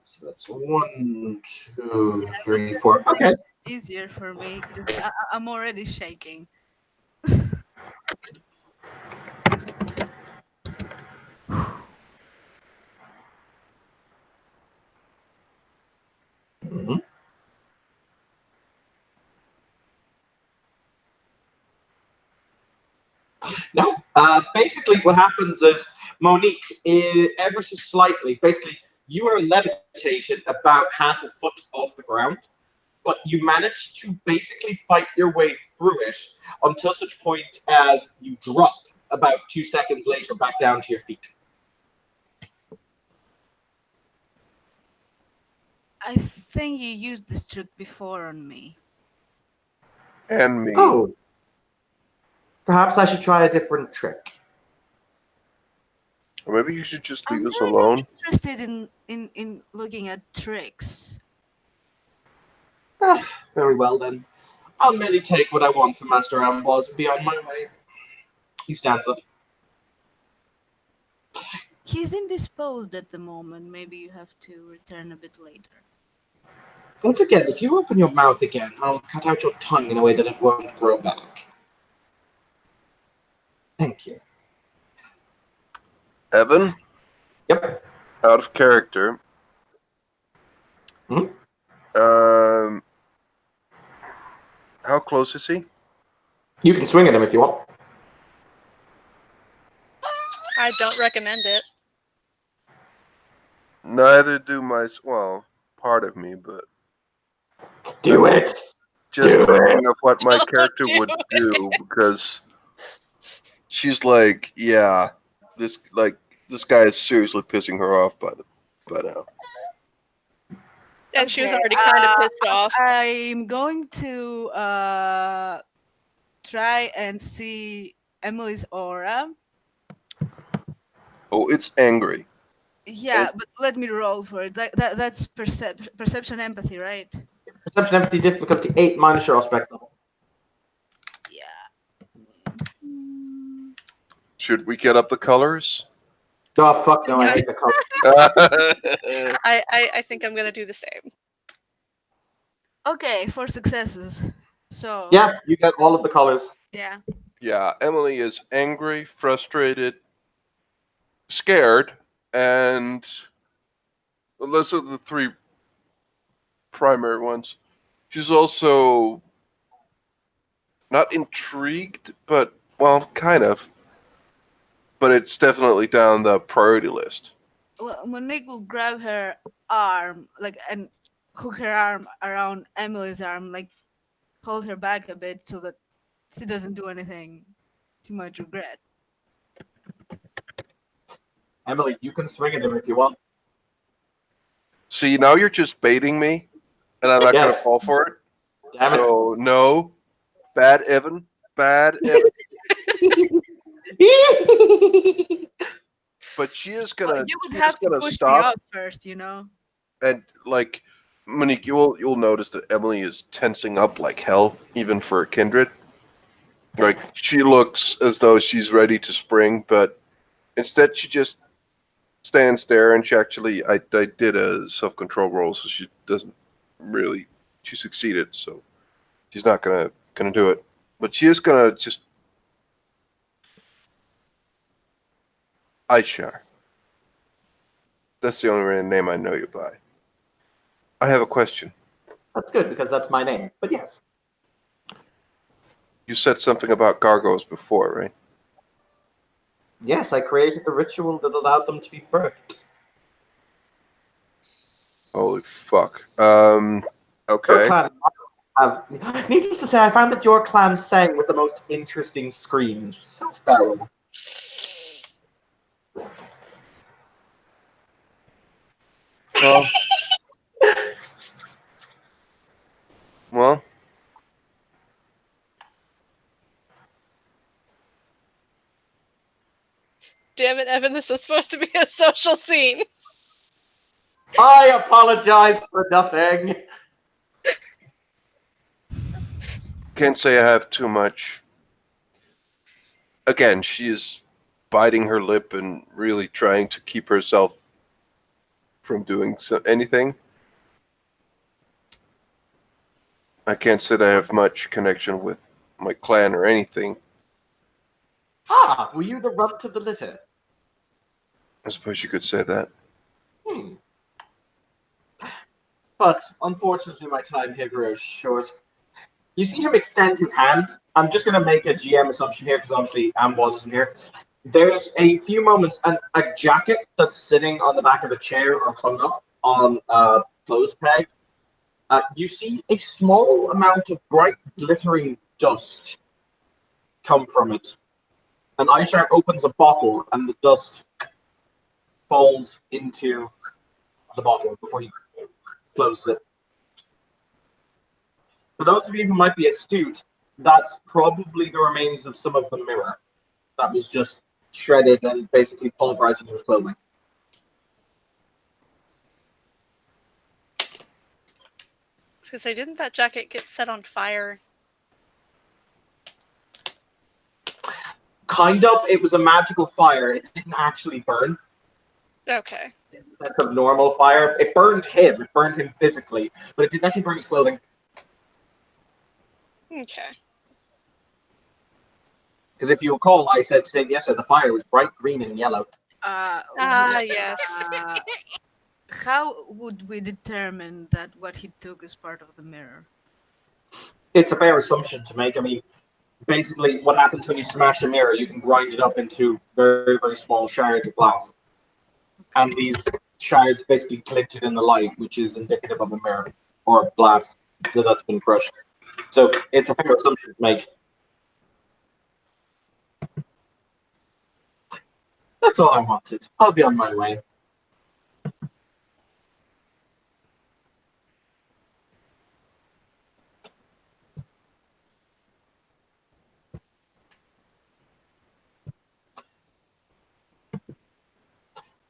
[SPEAKER 5] So that's 1, 2, 3, 4. Okay.
[SPEAKER 4] Easier for me because I'm already shaking.
[SPEAKER 5] Mhm. No. Basically, what happens is Monique, ever so slightly, basically, you are levitated about half a foot off the ground, but you manage to basically fight your way through it until such point as you drop about 2 seconds later back down to your feet.
[SPEAKER 4] I think you used this trick before on me.
[SPEAKER 3] And me.
[SPEAKER 5] Oh. Perhaps I should try a different trick.
[SPEAKER 3] Or maybe you should just
[SPEAKER 4] I'm
[SPEAKER 3] leave us
[SPEAKER 4] really
[SPEAKER 3] alone.
[SPEAKER 4] not interested in looking at tricks.
[SPEAKER 5] Very well, then. I'll merely take what I want from Master Amboise and be on my way. He stands up.
[SPEAKER 4] He's indisposed at the moment. Maybe you have to return a bit later.
[SPEAKER 5] Once again, if you open your mouth again, I'll cut out your tongue in a way that it won't grow back. Thank you.
[SPEAKER 3] Evan,
[SPEAKER 5] Yep.
[SPEAKER 3] out of character.
[SPEAKER 5] Hmm?
[SPEAKER 3] How close is he?
[SPEAKER 5] You can swing at him if you want.
[SPEAKER 2] I don't recommend it.
[SPEAKER 3] Neither do part of me, but
[SPEAKER 5] Do it.
[SPEAKER 3] just
[SPEAKER 5] Do
[SPEAKER 3] thinking of what my
[SPEAKER 2] Don't
[SPEAKER 3] character
[SPEAKER 2] do
[SPEAKER 3] would do because she's like, yeah, this guy is seriously pissing her off by now.
[SPEAKER 2] And she was
[SPEAKER 4] Okay,
[SPEAKER 2] already kind of pissed off.
[SPEAKER 4] I'm going to try and see Emily's aura.
[SPEAKER 3] Oh, it's angry.
[SPEAKER 4] Yeah, but let me roll for it. That's perception empathy, right?
[SPEAKER 5] Perception, empathy, difficulty 8 minus your aspect level.
[SPEAKER 4] Yeah.
[SPEAKER 3] Should we get up the colors?
[SPEAKER 5] Oh, fuck no, I hate the color.
[SPEAKER 2] I think I'm gonna do the same.
[SPEAKER 4] Okay, 4 successes. So
[SPEAKER 5] Yeah, you get all of the colors.
[SPEAKER 4] yeah.
[SPEAKER 3] Yeah, Emily is angry, frustrated, scared, and well, those are the 3 primary ones. She's also not intrigued, but, well, kind of. But it's definitely down the priority list.
[SPEAKER 4] Well, Monique will grab her arm, and hook her arm around Emily's arm, hold her back a bit so that she doesn't do anything she might regret.
[SPEAKER 5] Emily, you can swing at him if you want.
[SPEAKER 3] See, now you're just baiting me, and I'm not going to
[SPEAKER 5] Yes.
[SPEAKER 3] fall for it.
[SPEAKER 5] Damn it.
[SPEAKER 3] So, no. Bad Evan. Bad Evan. But she is going
[SPEAKER 4] Well,
[SPEAKER 3] to
[SPEAKER 4] you would have to push me
[SPEAKER 3] stop.
[SPEAKER 4] up first, you know.
[SPEAKER 3] And, like, Monique, you'll notice that Emily is tensing up like hell, even for a kindred. Like, she looks as though she's ready to spring, but instead she just stands there, and I did a self-control roll, so she doesn't really, she succeeded, so she's not gonna do it. But she is gonna just Aishar. That's the only name I know you by. I have a question.
[SPEAKER 5] That's good, because that's my name. But yes.
[SPEAKER 3] You said something about gargoyles before, right?
[SPEAKER 5] Yes, I created the ritual that allowed them to be birthed.
[SPEAKER 3] Holy fuck.
[SPEAKER 5] Your
[SPEAKER 3] Okay.
[SPEAKER 5] clan have... Needless to say, I found that your clan sang with the most interesting screams. So feral.
[SPEAKER 3] Well,
[SPEAKER 2] Damn it, Evan, this is supposed to be a social scene.
[SPEAKER 5] I apologize for nothing.
[SPEAKER 3] can't say I have too much. Again, she is biting her lip and really trying to keep herself from doing anything. I can't say that I have much connection with my clan or anything.
[SPEAKER 5] Ah, were you the runt of the litter?
[SPEAKER 3] I suppose you could say that.
[SPEAKER 5] But unfortunately, my time here grows short. You see him extend his hand. I'm just going to make a GM assumption here because obviously Amboss isn't here. There's a few moments, and a jacket that's sitting on the back of a chair or hung up on a clothes peg. You see a small amount of bright, glittering dust come from it. And Aishar opens a bottle, and the dust falls into the bottle before he closes it. For those of you who might be astute, that's probably the remains of some of the mirror that was just shredded and basically pulverized into his clothing.
[SPEAKER 2] So say, didn't that jacket get set on fire?
[SPEAKER 5] Kind of. It was a magical fire. It didn't actually burn.
[SPEAKER 2] Okay.
[SPEAKER 5] That's a normal fire. It burned him. It burned him physically, but it didn't actually burn his clothing.
[SPEAKER 2] Okay.
[SPEAKER 5] Because if you recall, I said yes, the fire was bright green and yellow.
[SPEAKER 2] Yes.
[SPEAKER 4] How would we determine that what he took is part of the mirror?
[SPEAKER 5] It's a fair assumption to make. I mean, basically, what happens when you smash a mirror, you can grind it up into very, very small shards of glass. And these shards basically glinted in the light, which is indicative of a mirror or glass that's been crushed. So it's a fair assumption to make. That's all I wanted. I'll be on my way.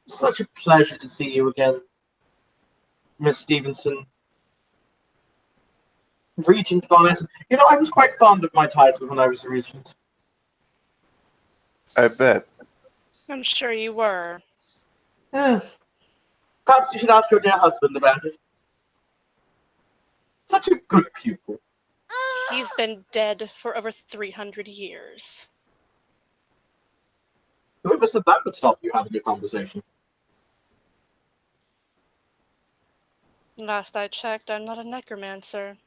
[SPEAKER 5] Such a pleasure to see you again, Miss Stevenson. Regent Von Essen. You know, I was quite fond of my title when I was a regent.
[SPEAKER 3] I bet.
[SPEAKER 2] I'm sure you were.
[SPEAKER 5] Yes. Perhaps you should ask your dear husband about it. Such a good pupil.
[SPEAKER 2] He's been dead for over 300 years.
[SPEAKER 5] Whoever said that would stop you having a conversation?
[SPEAKER 2] Last I checked, I'm not a necromancer.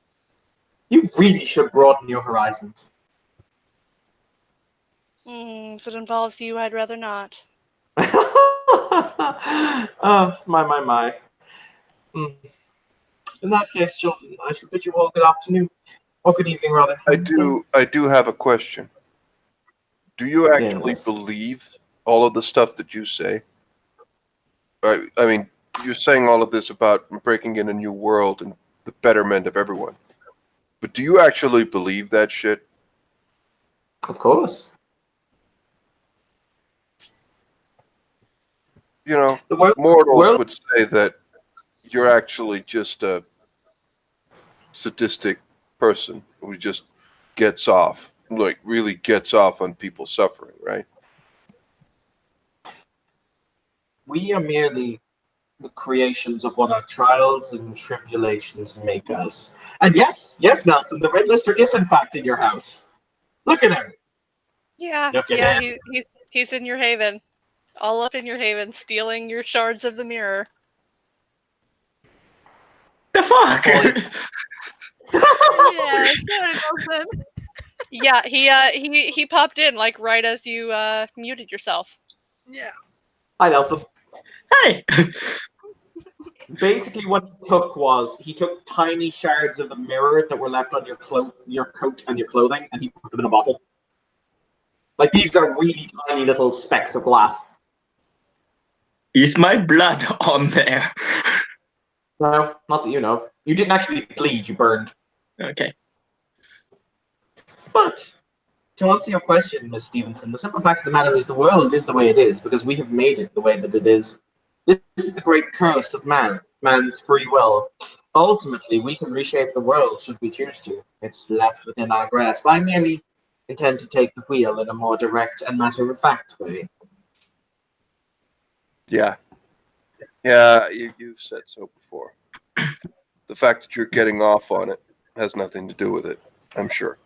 [SPEAKER 5] You really should broaden your horizons.
[SPEAKER 2] If it involves you, I'd rather not.
[SPEAKER 5] Oh, my. Mm. In that case, children, I shall bid you all good afternoon. Or good evening, rather.
[SPEAKER 3] I do have a question. Do you actually
[SPEAKER 5] Yes.
[SPEAKER 3] believe all of the stuff that you say? I mean, you're saying all of this about breaking in a new world and the betterment of everyone. But do you actually believe that shit?
[SPEAKER 5] Of course.
[SPEAKER 3] You know,
[SPEAKER 5] The world,
[SPEAKER 3] mortals would say that you're actually just a sadistic person who just gets off, like really gets off on people suffering, right?
[SPEAKER 5] we are merely the creations of what our trials and tribulations make us. And yes, Nelson, the Red Lister is in fact in your house. Look at him.
[SPEAKER 2] Yeah,
[SPEAKER 5] Look at him.
[SPEAKER 2] he's in your haven. All up in your haven, stealing your shards of the mirror.
[SPEAKER 1] The fuck?
[SPEAKER 4] Yeah, sorry, Nelson.
[SPEAKER 2] Yeah, he popped in like right as you muted yourself.
[SPEAKER 4] Yeah.
[SPEAKER 5] Hi, Nelson.
[SPEAKER 1] Hey!
[SPEAKER 5] Basically, what he took tiny shards of the mirror that were left on your coat and your clothing, and he put them in a bottle. Like, these are really tiny little specks of glass.
[SPEAKER 1] Is my blood on there?
[SPEAKER 5] No, not that you know of. You didn't actually bleed, you burned.
[SPEAKER 1] Okay.
[SPEAKER 5] But, to answer your question, Miss Stevenson, the simple fact of the matter is the world is the way it is because we have made it the way that it is. This is the great curse of man's free will. Ultimately, we can reshape the world should we choose to. It's left within our grasp. I merely intend to take the wheel in a more direct and matter-of-fact way.
[SPEAKER 3] Yeah. Yeah, you've said so before. The fact that you're getting off on it has nothing to do with it, I'm sure.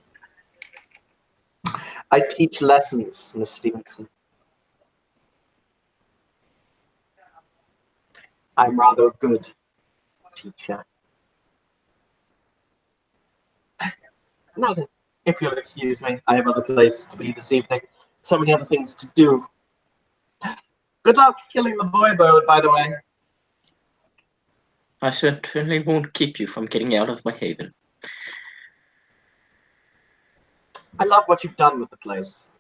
[SPEAKER 5] I teach lessons, Miss Stevenson. I'm rather a good teacher. Now then, if you'll excuse me, I have other places to be this evening. So many other things to do. Good luck killing the voivode, by the way.
[SPEAKER 1] I certainly won't keep you from getting out of my haven.
[SPEAKER 5] I love what you've done with the place.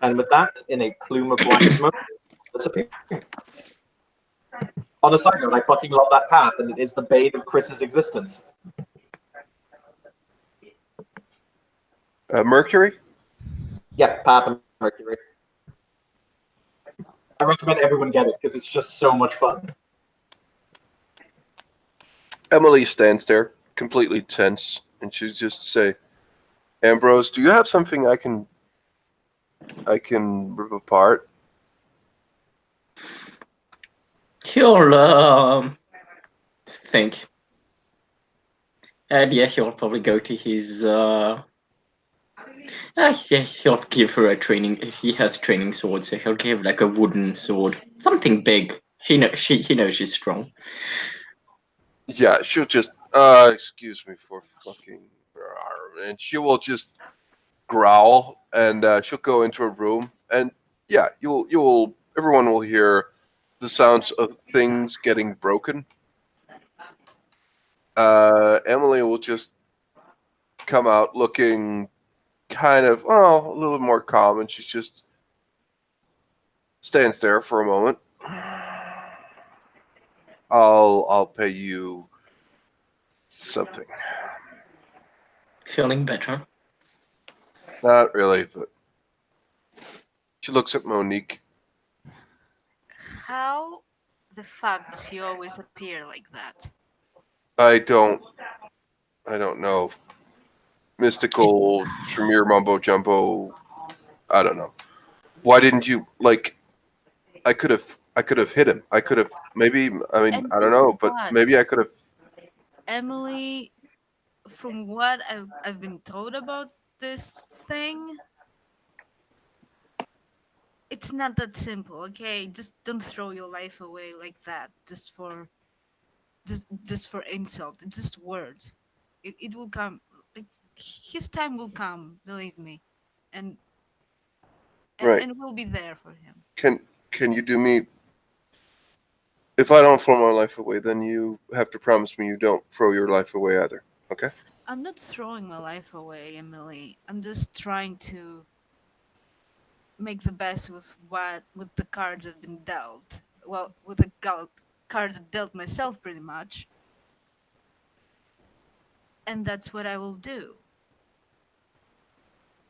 [SPEAKER 5] And with that, in a plume of black smoke, disappear. On a side note, I fucking love that path, and it is the bane of Chris's existence.
[SPEAKER 3] Mercury?
[SPEAKER 5] Yeah, Path of Mercury. I recommend everyone get it because it's just so much fun.
[SPEAKER 3] Emily stands there, completely tense, and she just say, Ambrose, do you have something I can rip apart?
[SPEAKER 1] He'll think. And yeah, he'll probably go to his yeah, he'll give her a training. He has training swords, so he'll give like a wooden sword, something big. He knows she's strong.
[SPEAKER 3] Yeah, she'll just excuse me for fucking, and she will just growl, and she'll go into a room, and yeah, you'll everyone will hear the sounds of things getting broken, Emily will just come out looking kind of, a little more calm, and she's just stands there for a moment. I'll pay you something.
[SPEAKER 1] Feeling better?
[SPEAKER 3] Not really, but she looks at Monique.
[SPEAKER 4] How the fuck does he always appear like that?
[SPEAKER 3] I don't know. Mystical Tremere mumbo jumbo. I don't know. Why didn't you like? I could have hit him. I could have maybe. I mean,
[SPEAKER 4] And
[SPEAKER 3] I
[SPEAKER 4] you
[SPEAKER 3] don't
[SPEAKER 4] know
[SPEAKER 3] know, but
[SPEAKER 4] what?
[SPEAKER 3] maybe I could have.
[SPEAKER 4] Emily, from what I've been told about this thing, it's not that simple, okay? Just don't throw your life away like that, just for insult. It's just words. It will come. Like, his time will come, believe me, and
[SPEAKER 3] Right?
[SPEAKER 4] and we'll be there for him.
[SPEAKER 3] Can you do me? If I don't throw my life away, then you have to promise me you don't throw your life away either. Okay?
[SPEAKER 4] I'm not throwing my life away, Emily. I'm just trying to make the best with the cards I've been dealt. Well, with the cards I dealt myself, pretty much, and that's what I will do.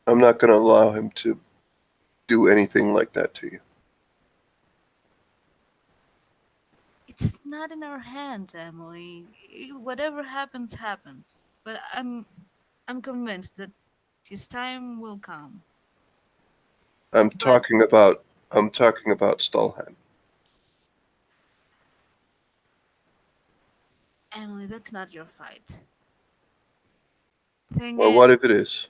[SPEAKER 3] I'm not going to allow him to do anything like that to you.
[SPEAKER 4] It's not in our hands, Emily. Whatever happens, happens. But I'm convinced that his time will come.
[SPEAKER 3] I'm
[SPEAKER 4] But
[SPEAKER 3] talking about Stallheim.
[SPEAKER 4] Emily, that's not your fight. Thing
[SPEAKER 3] Well, what
[SPEAKER 4] is,
[SPEAKER 3] if it is?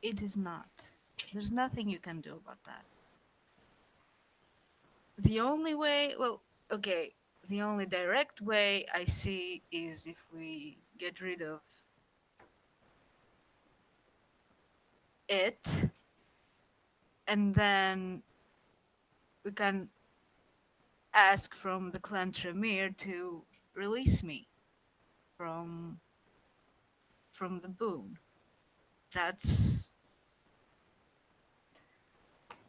[SPEAKER 4] it is not. There's nothing you can do about that. The only way, well, okay, the only direct way I see is if we get rid of it, and then we can ask from the clan Tremere to release me from the boon. That's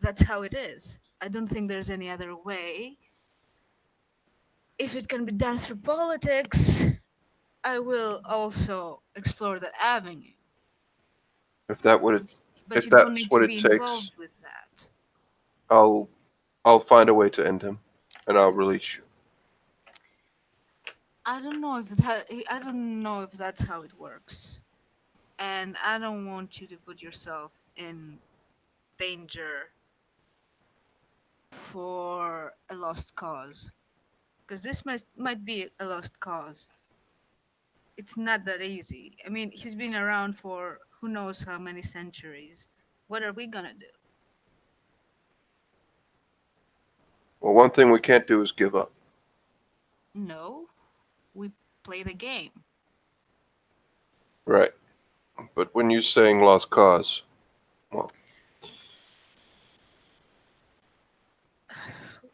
[SPEAKER 4] that's how it is. I don't think there's any other way. If it can be done through politics, I will also explore that avenue.
[SPEAKER 3] If that what it,
[SPEAKER 4] But
[SPEAKER 3] if
[SPEAKER 4] you don't
[SPEAKER 3] that's
[SPEAKER 4] need to
[SPEAKER 3] what
[SPEAKER 4] be
[SPEAKER 3] it takes,
[SPEAKER 4] involved with that.
[SPEAKER 3] I'll find a way to end him, and I'll release you.
[SPEAKER 4] I don't know if that's how it works. And I don't want you to put yourself in danger for a lost cause. Because this might be a lost cause. It's not that easy. I mean, he's been around for who knows how many centuries. What are we gonna do?
[SPEAKER 3] Well, one thing we can't do is give up.
[SPEAKER 4] No, we play the game.
[SPEAKER 3] Right. But when you're saying lost cause, well,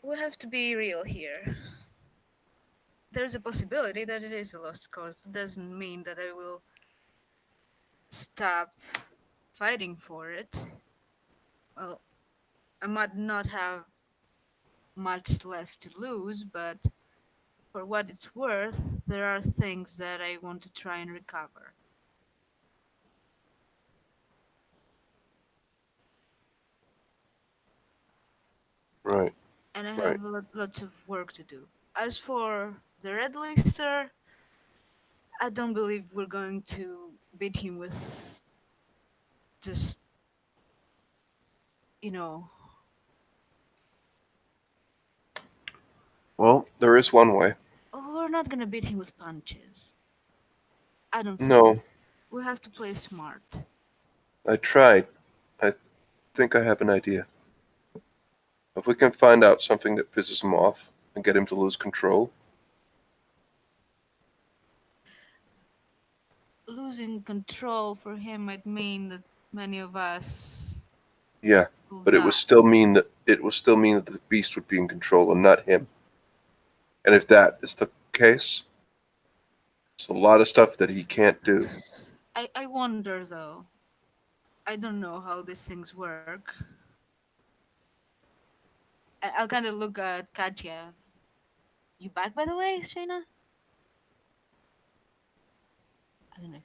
[SPEAKER 4] We have to be real here. There's a possibility that it is a lost cause. That doesn't mean that I will stop fighting for it. Well, I might not have much left to lose, but for what it's worth, there are things that I want to try and recover.
[SPEAKER 3] right,
[SPEAKER 4] And I
[SPEAKER 3] right.
[SPEAKER 4] have lots of work to do. As for the Red Lister, I don't believe we're going to beat him with just, you know,
[SPEAKER 3] Well, there is one way.
[SPEAKER 4] we're not gonna beat him with punches. I don't think.
[SPEAKER 3] No,
[SPEAKER 4] We have to play smart.
[SPEAKER 3] I tried. I think I have an idea. If we can find out something that pisses him off and get him to lose control,
[SPEAKER 4] Losing control for him might mean that many of us
[SPEAKER 3] yeah, but it would still mean that the beast would be in control and not him. And if that is the case, it's a lot of stuff that he can't do.
[SPEAKER 4] I wonder though. I don't know how these things work. I'll kind of look at Katya. You back, by the way, Shayna? I don't know.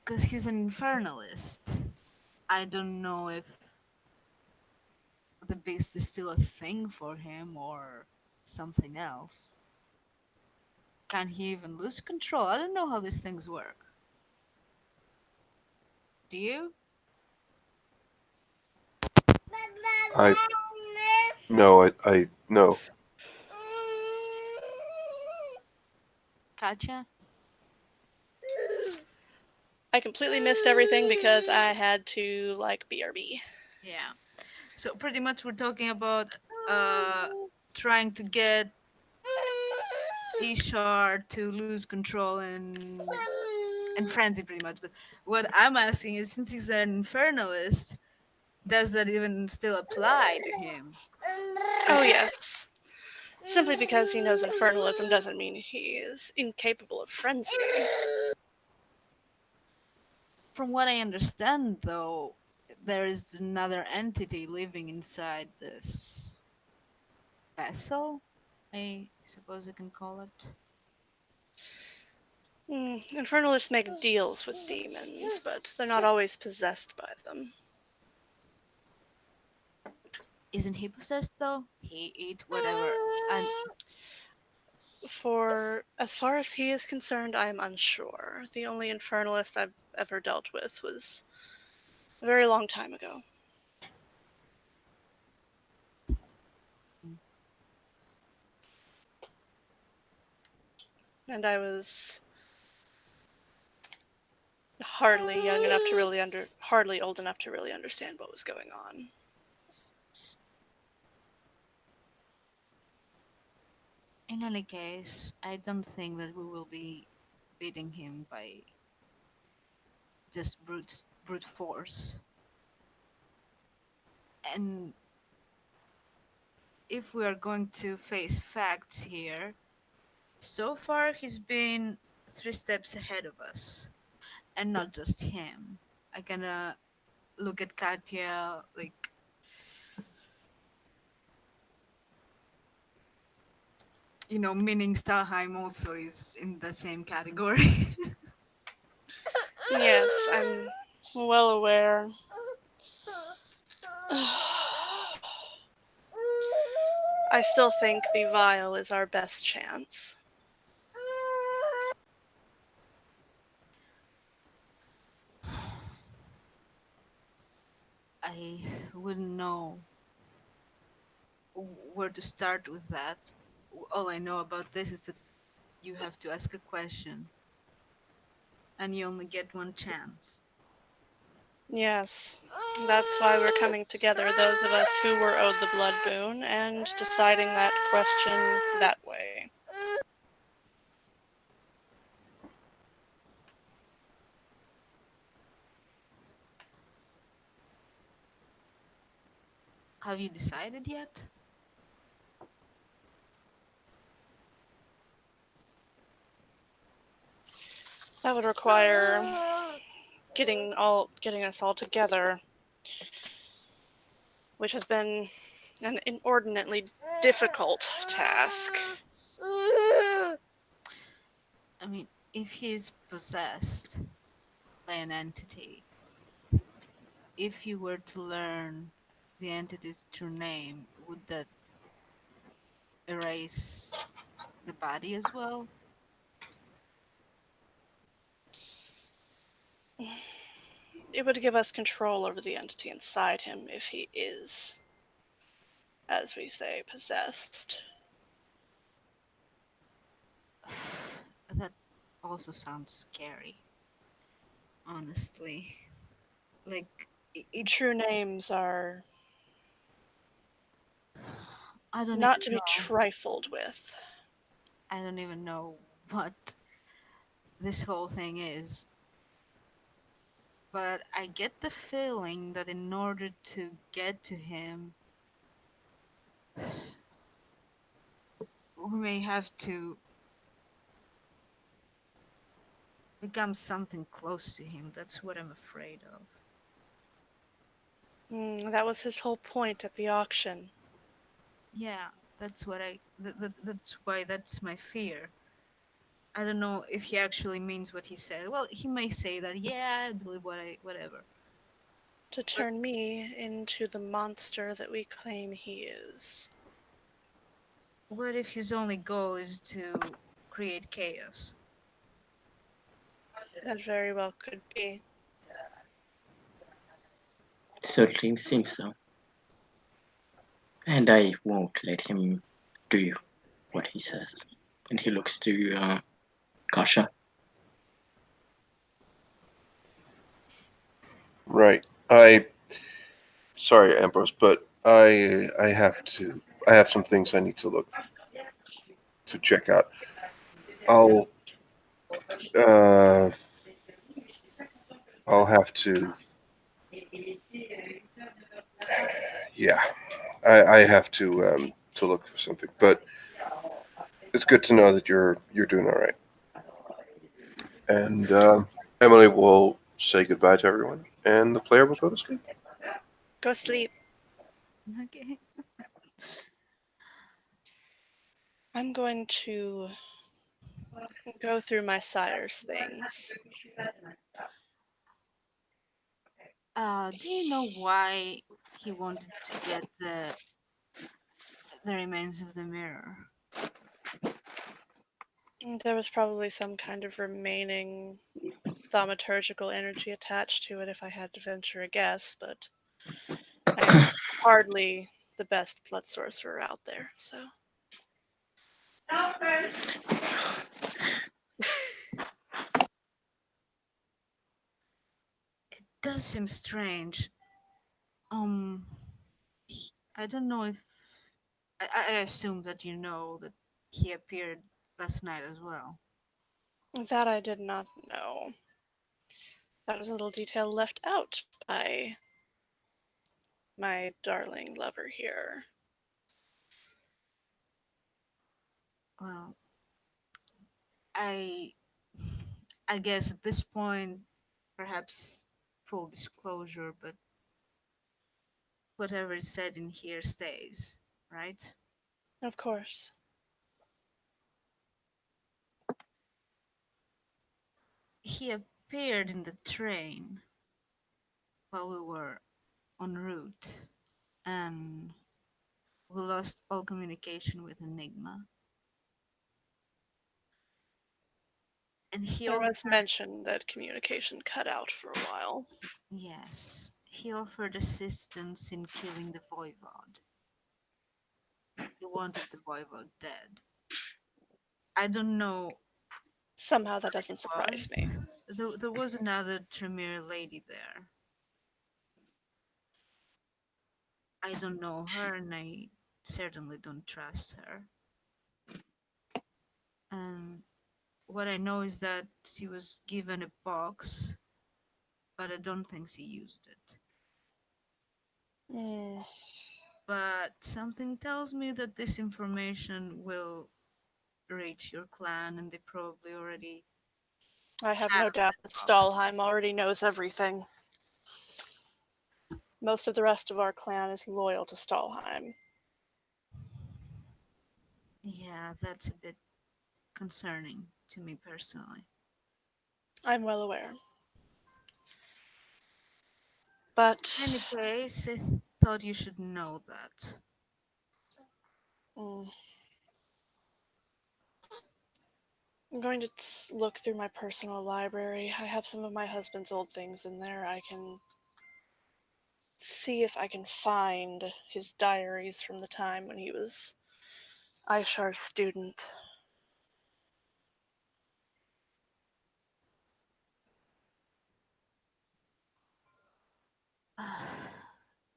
[SPEAKER 4] Because he's an infernalist. I don't know if the beast is still a thing for him or something else. Can he even lose control? I don't know how these things work. Do you?
[SPEAKER 3] No.
[SPEAKER 4] Katya?
[SPEAKER 2] I completely missed everything because I had to like BRB.
[SPEAKER 4] Yeah. So pretty much we're talking about trying to get Ishar to lose control and frenzy pretty much. But what I'm asking is, since he's an infernalist, does that even still apply to him?
[SPEAKER 2] Oh yes. Simply because he knows infernalism doesn't mean he is incapable of frenzy.
[SPEAKER 4] From what I understand, though, there is another entity living inside this vessel, I suppose I can call it.
[SPEAKER 2] Infernalists make deals with demons, but they're not always possessed by them.
[SPEAKER 4] Isn't he possessed, though? He ate whatever. And
[SPEAKER 2] For as far as he is concerned, I am unsure. The only infernalist I've ever dealt with was a very long time ago. And I was hardly old enough to really understand what was going on.
[SPEAKER 4] in any case, I don't think that we will be beating him by just brute force. And if we are going to face facts here, so far he's been 3 steps ahead of us, and not just him. I gonna look at Katya like, meaning Stalheim also is in the same category.
[SPEAKER 2] Yes, I'm well aware. I still think the vial is our best chance.
[SPEAKER 4] I wouldn't know where to start with that. All I know about this is that you have to ask a question, and you only get one chance.
[SPEAKER 2] Yes, that's why we're coming together, those of us who were owed the blood boon, and deciding that question that way.
[SPEAKER 4] Have you decided yet?
[SPEAKER 2] That would require getting us all together, which has been an inordinately difficult task.
[SPEAKER 4] I mean, if he's possessed by an entity, if you were to learn the entity's true name, would that erase the body as well?
[SPEAKER 2] It would give us control over the entity inside him if he is, as we say, possessed.
[SPEAKER 4] That also sounds scary, honestly. Like,
[SPEAKER 2] True names are
[SPEAKER 4] I don't
[SPEAKER 2] not
[SPEAKER 4] even
[SPEAKER 2] to be
[SPEAKER 4] know.
[SPEAKER 2] trifled with.
[SPEAKER 4] I don't even know what this whole thing is. but I get the feeling that in order to get to him, we may have to become something close to him. That's what I'm afraid of.
[SPEAKER 2] That was his whole point at the auction.
[SPEAKER 4] Yeah, that's what that's why that's my fear. I don't know if he actually means what he said. Well, he may say that, yeah, I believe whatever.
[SPEAKER 2] To turn me into the monster that we claim he is.
[SPEAKER 4] What if his only goal is to create chaos?
[SPEAKER 2] That very well could be.
[SPEAKER 1] Certainly seems so. And I won't let him do what he says. And he looks to Kasha.
[SPEAKER 3] Right. Sorry, Ambrose, but I have some things I need to check out. I'll uh I'll have to. Yeah, I have to look for something, but it's good to know that you're doing all right. And Emily will say goodbye to everyone, and the player will go to sleep.
[SPEAKER 2] Go sleep.
[SPEAKER 4] Okay.
[SPEAKER 2] I'm going to go through my sire's things.
[SPEAKER 4] Do you know why he wanted to get the remains of the mirror?
[SPEAKER 2] There was probably some kind of remaining thaumaturgical energy attached to it if I had to venture a guess, but I'm hardly the best blood sorcerer out there, so.
[SPEAKER 4] Does seem strange. I don't know if I assume that you know that he appeared last night as well.
[SPEAKER 2] That I did not know. That was a little detail left out by my darling lover here.
[SPEAKER 4] Well, I I guess at this point, perhaps full disclosure, but whatever is said in here stays, right?
[SPEAKER 2] Of course.
[SPEAKER 4] He appeared in the train while we were en route, and we lost all communication with Enigma. And he
[SPEAKER 2] There was
[SPEAKER 4] offered,
[SPEAKER 2] mention that communication cut out for a while.
[SPEAKER 4] yes, he offered assistance in killing the Voivod. He wanted the Voivod dead. I don't know
[SPEAKER 2] Somehow that
[SPEAKER 4] who
[SPEAKER 2] doesn't
[SPEAKER 4] it
[SPEAKER 2] surprise
[SPEAKER 4] was.
[SPEAKER 2] me.
[SPEAKER 4] There was another Tremere lady there. I don't know her, and I certainly don't trust her. And what I know is that she was given a box, but I don't think she used it.
[SPEAKER 2] Hmm.
[SPEAKER 4] But something tells me that this information will reach your clan, and they probably already
[SPEAKER 2] I have
[SPEAKER 4] have
[SPEAKER 2] no doubt that
[SPEAKER 4] the box.
[SPEAKER 2] Stalheim already knows everything. Most of the rest of our clan is loyal to Stalheim.
[SPEAKER 4] Yeah, that's a bit concerning to me personally.
[SPEAKER 2] I'm well aware. But
[SPEAKER 4] In any case, I thought you should know that.
[SPEAKER 2] mm, I'm going to look through my personal library. I have some of my husband's old things in there. I can see if I can find his diaries from the time when he was Aishar's student.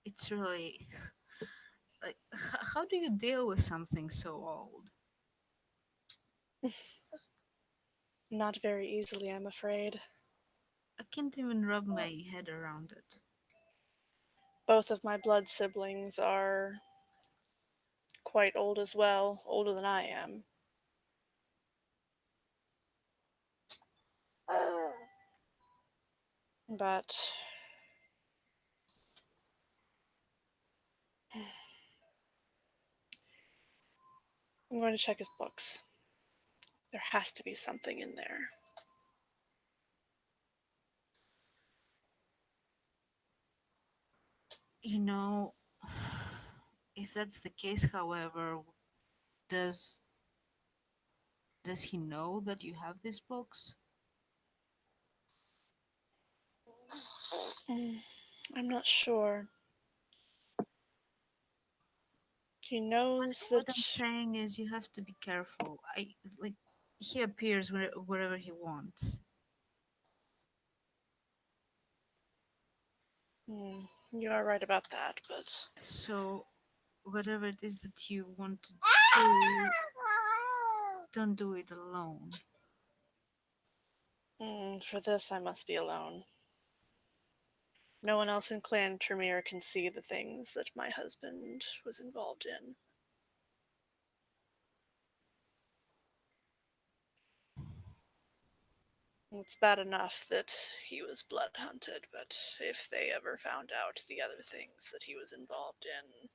[SPEAKER 4] It's really like, how do you deal with something so old?
[SPEAKER 2] Not very easily, I'm afraid.
[SPEAKER 4] I can't even wrap my head around it.
[SPEAKER 2] Both of my blood siblings are quite old as well, older than I am. But I'm going to check his books. There has to be something in there.
[SPEAKER 4] You know, if that's the case, however, does does he know that you have these books?
[SPEAKER 2] Mm, I'm not sure. He knows
[SPEAKER 4] What
[SPEAKER 2] that.
[SPEAKER 4] I'm saying is you have to be careful. I like he appears wherever he wants.
[SPEAKER 2] Mm, you are right about that, but
[SPEAKER 4] So whatever it is that you want to do, don't do it alone.
[SPEAKER 2] for this I must be alone. No one else in Clan Tremere can see the things that my husband was involved in. It's bad enough that he was blood hunted, but if they ever found out the other things that he was involved in,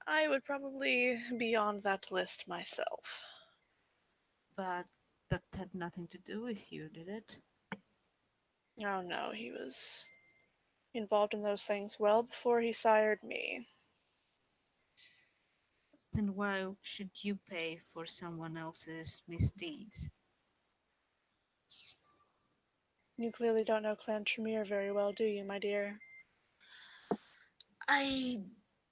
[SPEAKER 2] I would probably be on that list myself.
[SPEAKER 4] But that had nothing to do with you, did it?
[SPEAKER 2] Oh no, he was involved in those things well before he sired me.
[SPEAKER 4] Then why should you pay for someone else's misdeeds?
[SPEAKER 2] You clearly don't know Clan Tremere very well, do you, my dear?
[SPEAKER 4] I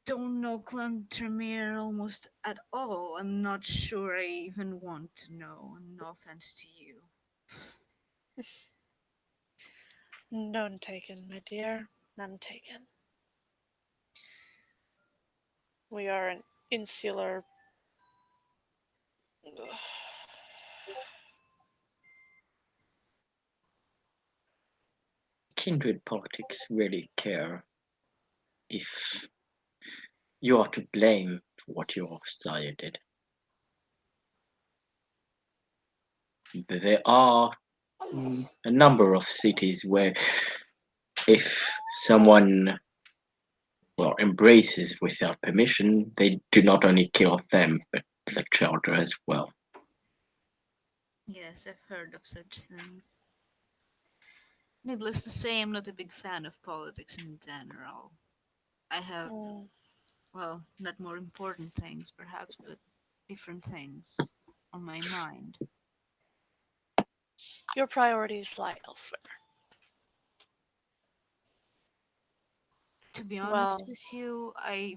[SPEAKER 4] don't know Clan Tremere almost at all. I'm not sure I even want to know, and no offense to you.
[SPEAKER 2] None taken, my dear. None taken. We are an insular. Ugh.
[SPEAKER 1] Kindred politics really care if you are to blame for what your sire did. There are a number of cities where if someone embraces without permission, they do not only kill them, but the charter as well.
[SPEAKER 4] Yes, I've heard of such things. Needless to say, I'm not a big fan of politics in general. I have,
[SPEAKER 2] Mm,
[SPEAKER 4] well, not more important things perhaps, but different things on my mind.
[SPEAKER 2] your priorities lie elsewhere.
[SPEAKER 4] To be honest
[SPEAKER 2] Well,
[SPEAKER 4] with you, I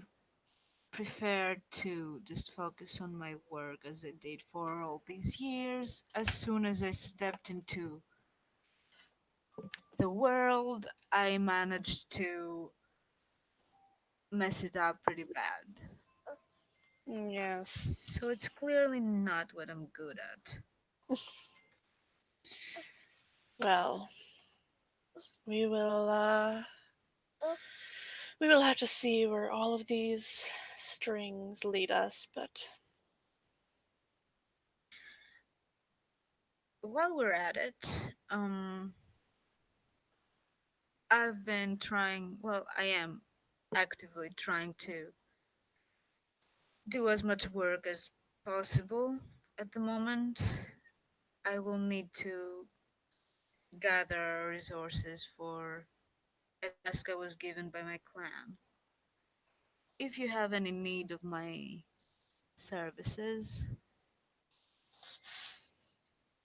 [SPEAKER 4] prefer to just focus on my work as I did for all these years. As soon as I stepped into the world, I managed to mess it up pretty bad.
[SPEAKER 2] yes.
[SPEAKER 4] So it's clearly not what I'm good at.
[SPEAKER 2] Well, we will we will have to see where all of these strings lead us, but
[SPEAKER 4] While we're at it, I've been trying, well, I am actively trying to do as much work as possible at the moment. I will need to gather resources for a task I was given by my clan. If you have any need of my services,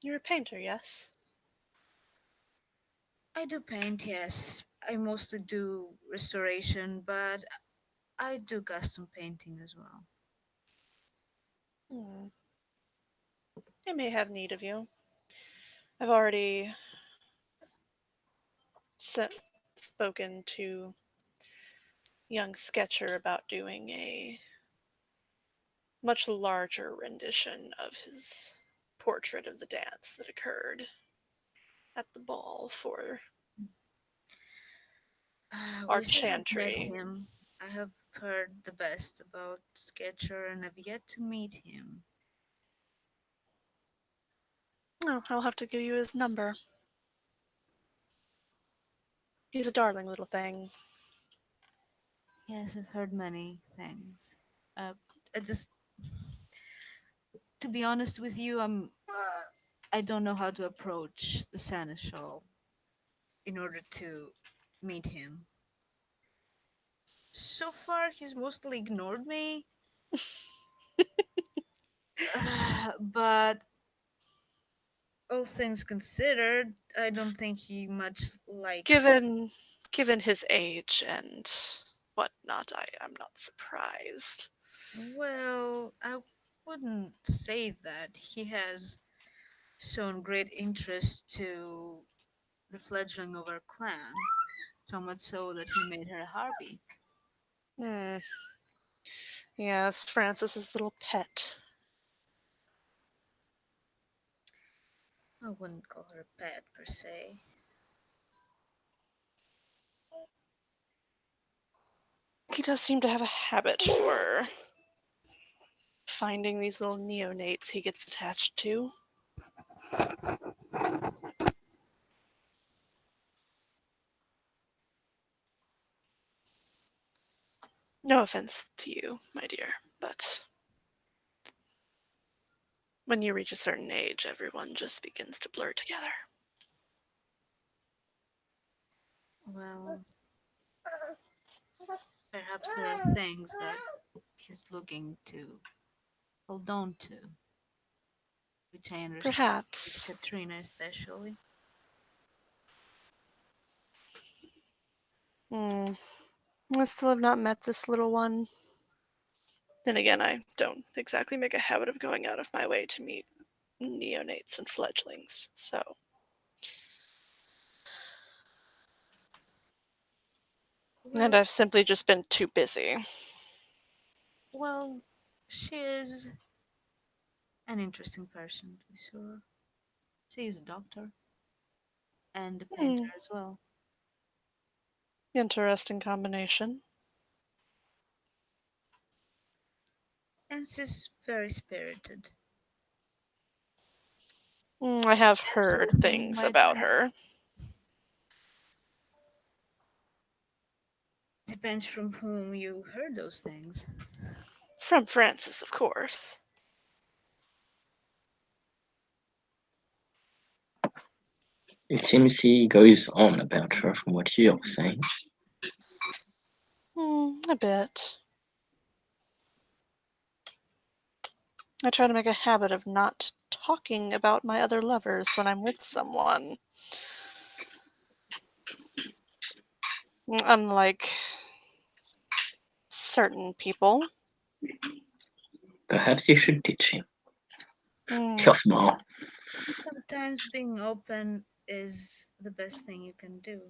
[SPEAKER 2] you're a painter, yes?
[SPEAKER 4] I do paint, yes. I mostly do restoration, but I do custom painting as well.
[SPEAKER 2] Hmm. I may have need of you. I've already spoken to young Sketcher about doing a much larger rendition of his portrait of the dance that occurred. at the ball for
[SPEAKER 4] I
[SPEAKER 2] our
[SPEAKER 4] wish I had met
[SPEAKER 2] chantry.
[SPEAKER 4] him. I have heard the best about Sketcher and have yet to meet him.
[SPEAKER 2] Oh, I'll have to give you his number. He's a darling little thing.
[SPEAKER 4] Yes, I've heard many things. I just, to be honest with you, I don't know how to approach the Seneschal in order to meet him. So far, he's mostly ignored me. But all things considered, I don't think he much likes.
[SPEAKER 2] Given his age and whatnot, I'm not surprised.
[SPEAKER 4] Well, I wouldn't say that. He has shown great interest to the fledgling of our clan, so much so that he made her a harpy.
[SPEAKER 2] Hmm. Yes, Francis's little pet.
[SPEAKER 4] I wouldn't call her a pet per se.
[SPEAKER 2] He does seem to have a habit for finding these little neonates he gets attached to. No offense to you, my dear, but when you reach a certain age, everyone just begins to blur together.
[SPEAKER 4] Well, perhaps there are things that he's looking to hold on to, which I understand.
[SPEAKER 2] Perhaps.
[SPEAKER 4] Katrina especially.
[SPEAKER 2] I still have not met this little one. Then again, I don't exactly make a habit of going out of my way to meet neonates and fledglings, so. And I've simply just been too busy.
[SPEAKER 4] Well, she is an interesting person, to be sure. She is a doctor and a painter as well.
[SPEAKER 2] Interesting combination.
[SPEAKER 4] And she's very spirited.
[SPEAKER 2] I have heard things about her.
[SPEAKER 4] Depends from whom you heard those things.
[SPEAKER 2] From Francis, of course.
[SPEAKER 1] It seems he goes on about her from what you're saying.
[SPEAKER 2] A bit. I try to make a habit of not talking about my other lovers when I'm with someone. Unlike certain people.
[SPEAKER 1] Perhaps you should teach him.
[SPEAKER 2] Mm.
[SPEAKER 1] He'll smile.
[SPEAKER 4] Sometimes being open is the best thing you can do.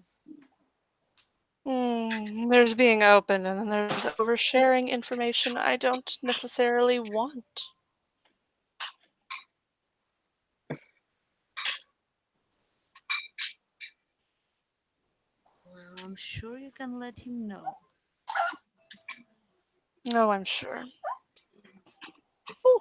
[SPEAKER 2] There's being open, and then there's oversharing information I don't necessarily want.
[SPEAKER 4] Well, I'm sure you can let him know.
[SPEAKER 2] No, I'm sure. Ooh.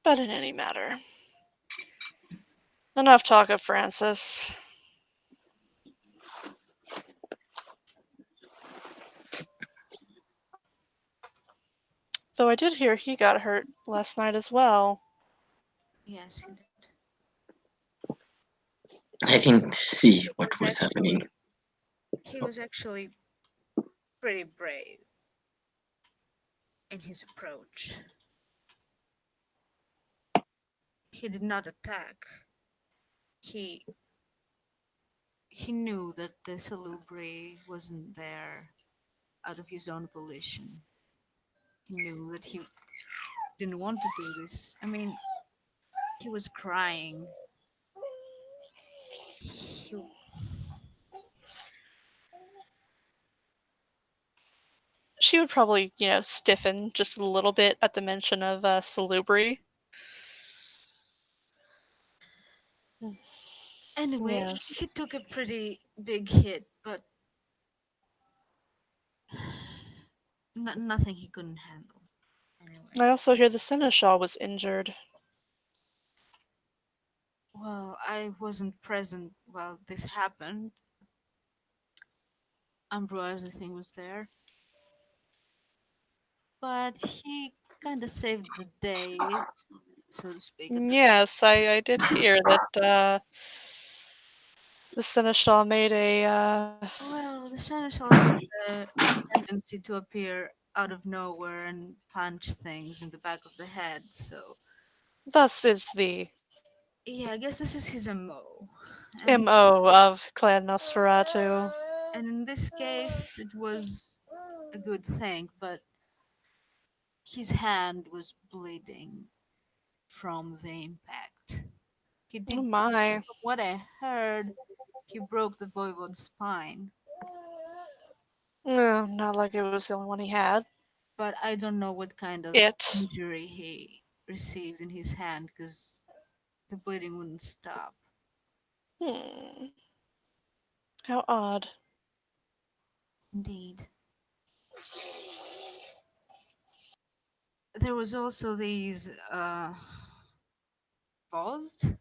[SPEAKER 2] But in any matter, enough talk of Francis. Though I did hear he got hurt last night as well.
[SPEAKER 4] Yes, he did.
[SPEAKER 1] I didn't see what was happening.
[SPEAKER 4] He was actually pretty brave in his approach. He did not attack. He knew that the Salubri wasn't there out of his own volition. He knew that he didn't want to do this. I mean, he was crying.
[SPEAKER 2] she would probably, stiffen just a little bit at the mention of Salubri.
[SPEAKER 4] Anyway,
[SPEAKER 2] Yes.
[SPEAKER 4] he took a pretty big hit, but nothing he couldn't handle. Anyway,
[SPEAKER 2] I also hear the Seneschal was injured.
[SPEAKER 4] well, I wasn't present while this happened. Ambroise, I think, was there, but he kind of saved the day, so to speak.
[SPEAKER 2] Yes, I did hear that the Seneschal made a.
[SPEAKER 4] Well, the Seneschal has a tendency to appear out of nowhere and punch things in the back of the head, so
[SPEAKER 2] Thus is the
[SPEAKER 4] yeah, I guess this is his MO.
[SPEAKER 2] MO of Clan Nosferatu.
[SPEAKER 4] And in this case, it was a good thing, but his hand was bleeding from the impact. He
[SPEAKER 2] Oh
[SPEAKER 4] did,
[SPEAKER 2] my.
[SPEAKER 4] from what I heard, he broke the Voivode's spine,
[SPEAKER 2] No, not like it was the only one he had.
[SPEAKER 4] but I don't know what kind of
[SPEAKER 2] It.
[SPEAKER 4] injury he received in his hand because the bleeding wouldn't stop.
[SPEAKER 2] Hmm. How odd.
[SPEAKER 4] Indeed. There was also these Vozzed.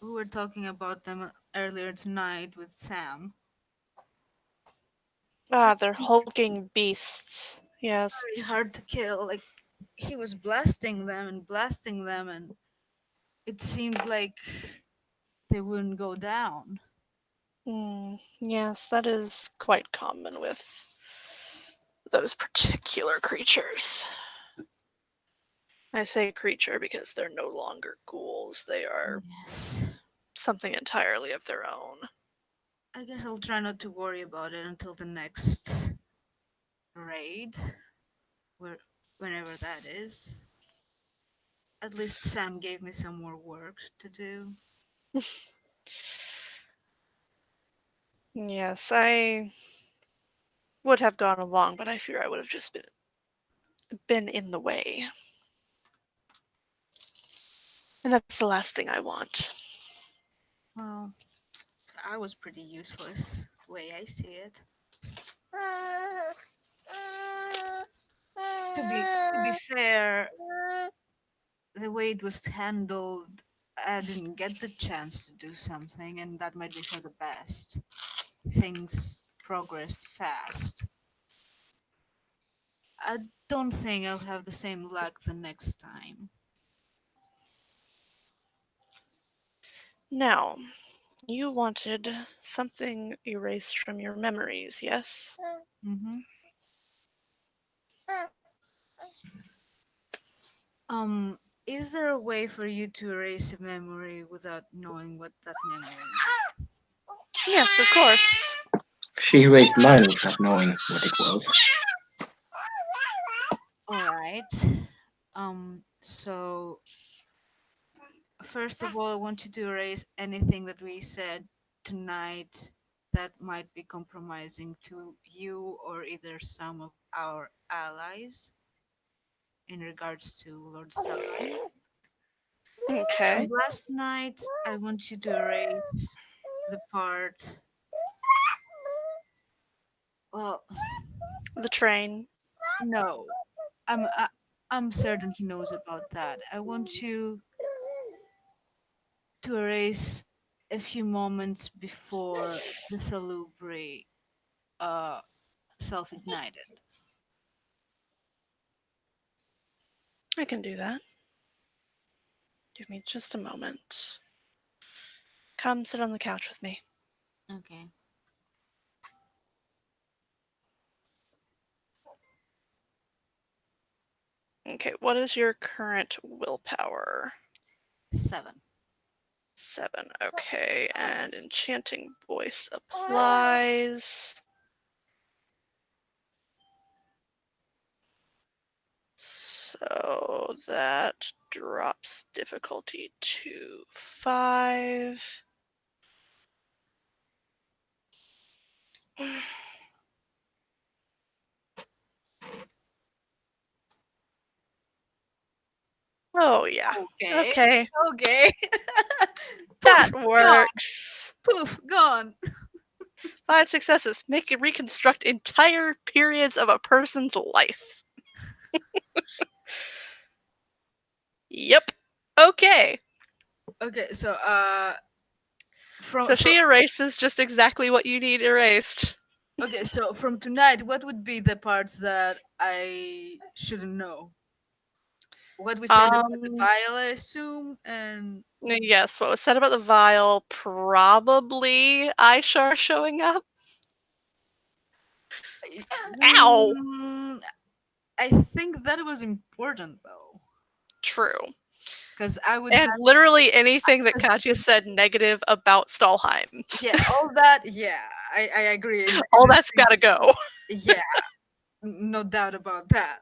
[SPEAKER 4] We were talking about them earlier tonight with Sam.
[SPEAKER 2] They're hulking beasts. Yes.
[SPEAKER 4] Very hard to kill. Like he was blasting them and blasting them, and it seemed like they wouldn't go down.
[SPEAKER 2] Yes, that is quite common with those particular creatures. I say creature because they're no longer ghouls. They are
[SPEAKER 4] Yes.
[SPEAKER 2] something entirely of their own.
[SPEAKER 4] I guess I'll try not to worry about it until the next raid, whenever that is. At least Sam gave me some more work to do.
[SPEAKER 2] Yes, I would have gone along, but I fear I would have just been in the way. And that's the last thing I want.
[SPEAKER 4] Well, I was pretty useless, the way I see it. To be fair, the way it was handled, I didn't get the chance to do something, and that might be for the best. Things progressed fast. I don't think I'll have the same luck the next time.
[SPEAKER 2] Now, you wanted something erased from your memories, yes?
[SPEAKER 4] Mm-hmm. Is there a way for you to erase a memory without knowing what that memory is?
[SPEAKER 2] Yes, of course.
[SPEAKER 1] She raised mine without knowing what it was.
[SPEAKER 4] Alright. So first of all, I want you to erase anything that we said tonight that might be compromising to you or either some of our allies in regards to Lord Sarai.
[SPEAKER 2] Okay.
[SPEAKER 4] From last night, I want you to erase the part. Well,
[SPEAKER 2] The train.
[SPEAKER 4] no, I'm certain he knows about that. I want you to erase a few moments before the Salubri uh, self-ignited.
[SPEAKER 2] I can do that. Give me just a moment. Come sit on the couch with me.
[SPEAKER 4] Okay.
[SPEAKER 2] Okay, what is your current willpower?
[SPEAKER 4] 7.
[SPEAKER 2] 7. Okay, and enchanting voice applies. So that drops difficulty to 5. Oh yeah.
[SPEAKER 4] Okay.
[SPEAKER 2] Okay.
[SPEAKER 4] Okay.
[SPEAKER 2] That
[SPEAKER 4] Poof,
[SPEAKER 2] works.
[SPEAKER 4] Poof, gone.
[SPEAKER 2] 5 successes. Make it reconstruct entire periods of a person's life. Yep. Okay.
[SPEAKER 4] Okay, so from
[SPEAKER 2] So she erases just exactly what you need erased.
[SPEAKER 4] okay, so from tonight, what would be the parts that I shouldn't know? What we said about the vial, I assume, and
[SPEAKER 2] Yes, what was said about the vial, probably Aishar showing up. Ow!
[SPEAKER 4] Mm, I think that was important though,
[SPEAKER 2] True.
[SPEAKER 4] because I would
[SPEAKER 2] And
[SPEAKER 4] have
[SPEAKER 2] literally anything that Katya said negative about Stalheim.
[SPEAKER 4] yeah, all that. Yeah, I agree.
[SPEAKER 2] All that's gotta go.
[SPEAKER 4] Yeah, no doubt about that.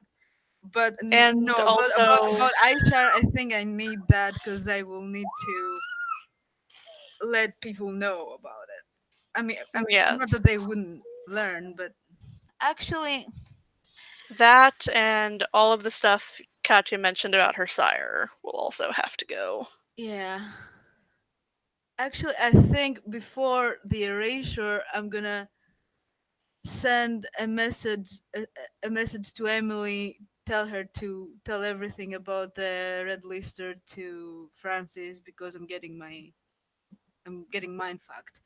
[SPEAKER 4] But
[SPEAKER 2] And
[SPEAKER 4] no,
[SPEAKER 2] also,
[SPEAKER 4] about Aishar, I think I need that because I will need to let people know about it. I mean,
[SPEAKER 2] yes,
[SPEAKER 4] not that they wouldn't learn, but actually,
[SPEAKER 2] that and all of the stuff Katya mentioned about her sire will also have to go.
[SPEAKER 4] yeah. Actually, I think before the erasure, I'm gonna send a message to Emily. Tell her to tell everything about the red lister to Francis because I'm getting mind fucked.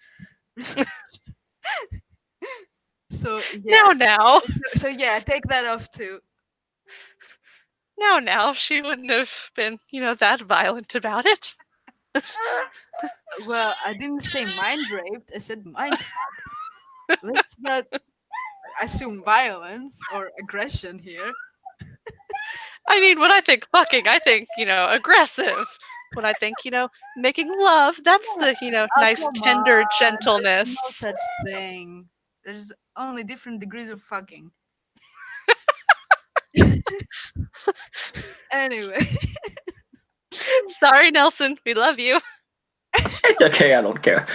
[SPEAKER 4] So yeah, so yeah, take that off too.
[SPEAKER 2] Now, she wouldn't have been, that violent about it.
[SPEAKER 4] Well, I didn't say mind raped. I said mind fucked. Let's not assume violence or aggression here.
[SPEAKER 2] I mean, when I think fucking, I think, aggressive. When I think, making love, that's the, nice,
[SPEAKER 4] come
[SPEAKER 2] tender
[SPEAKER 4] on,
[SPEAKER 2] gentleness.
[SPEAKER 4] there's no such thing. There's only different degrees of fucking. Anyway.
[SPEAKER 2] Sorry, Nelson. We love you.
[SPEAKER 1] It's okay, I don't care.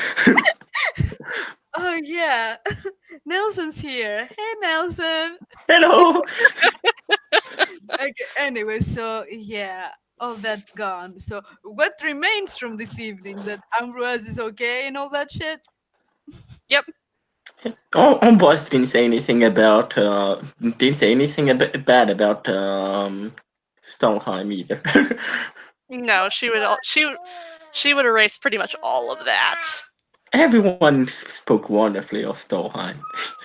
[SPEAKER 4] Oh yeah, Nelson's here. Hey, Nelson.
[SPEAKER 1] Hello.
[SPEAKER 4] Okay, anyway, so yeah, all that's gone. So what remains from this evening? That Ambrose is okay and all that shit.
[SPEAKER 2] Yep.
[SPEAKER 1] Boss didn't say anything about bad about Stalheim either.
[SPEAKER 2] No, she would erase pretty much all of that.
[SPEAKER 1] Everyone spoke wonderfully of Stalheim.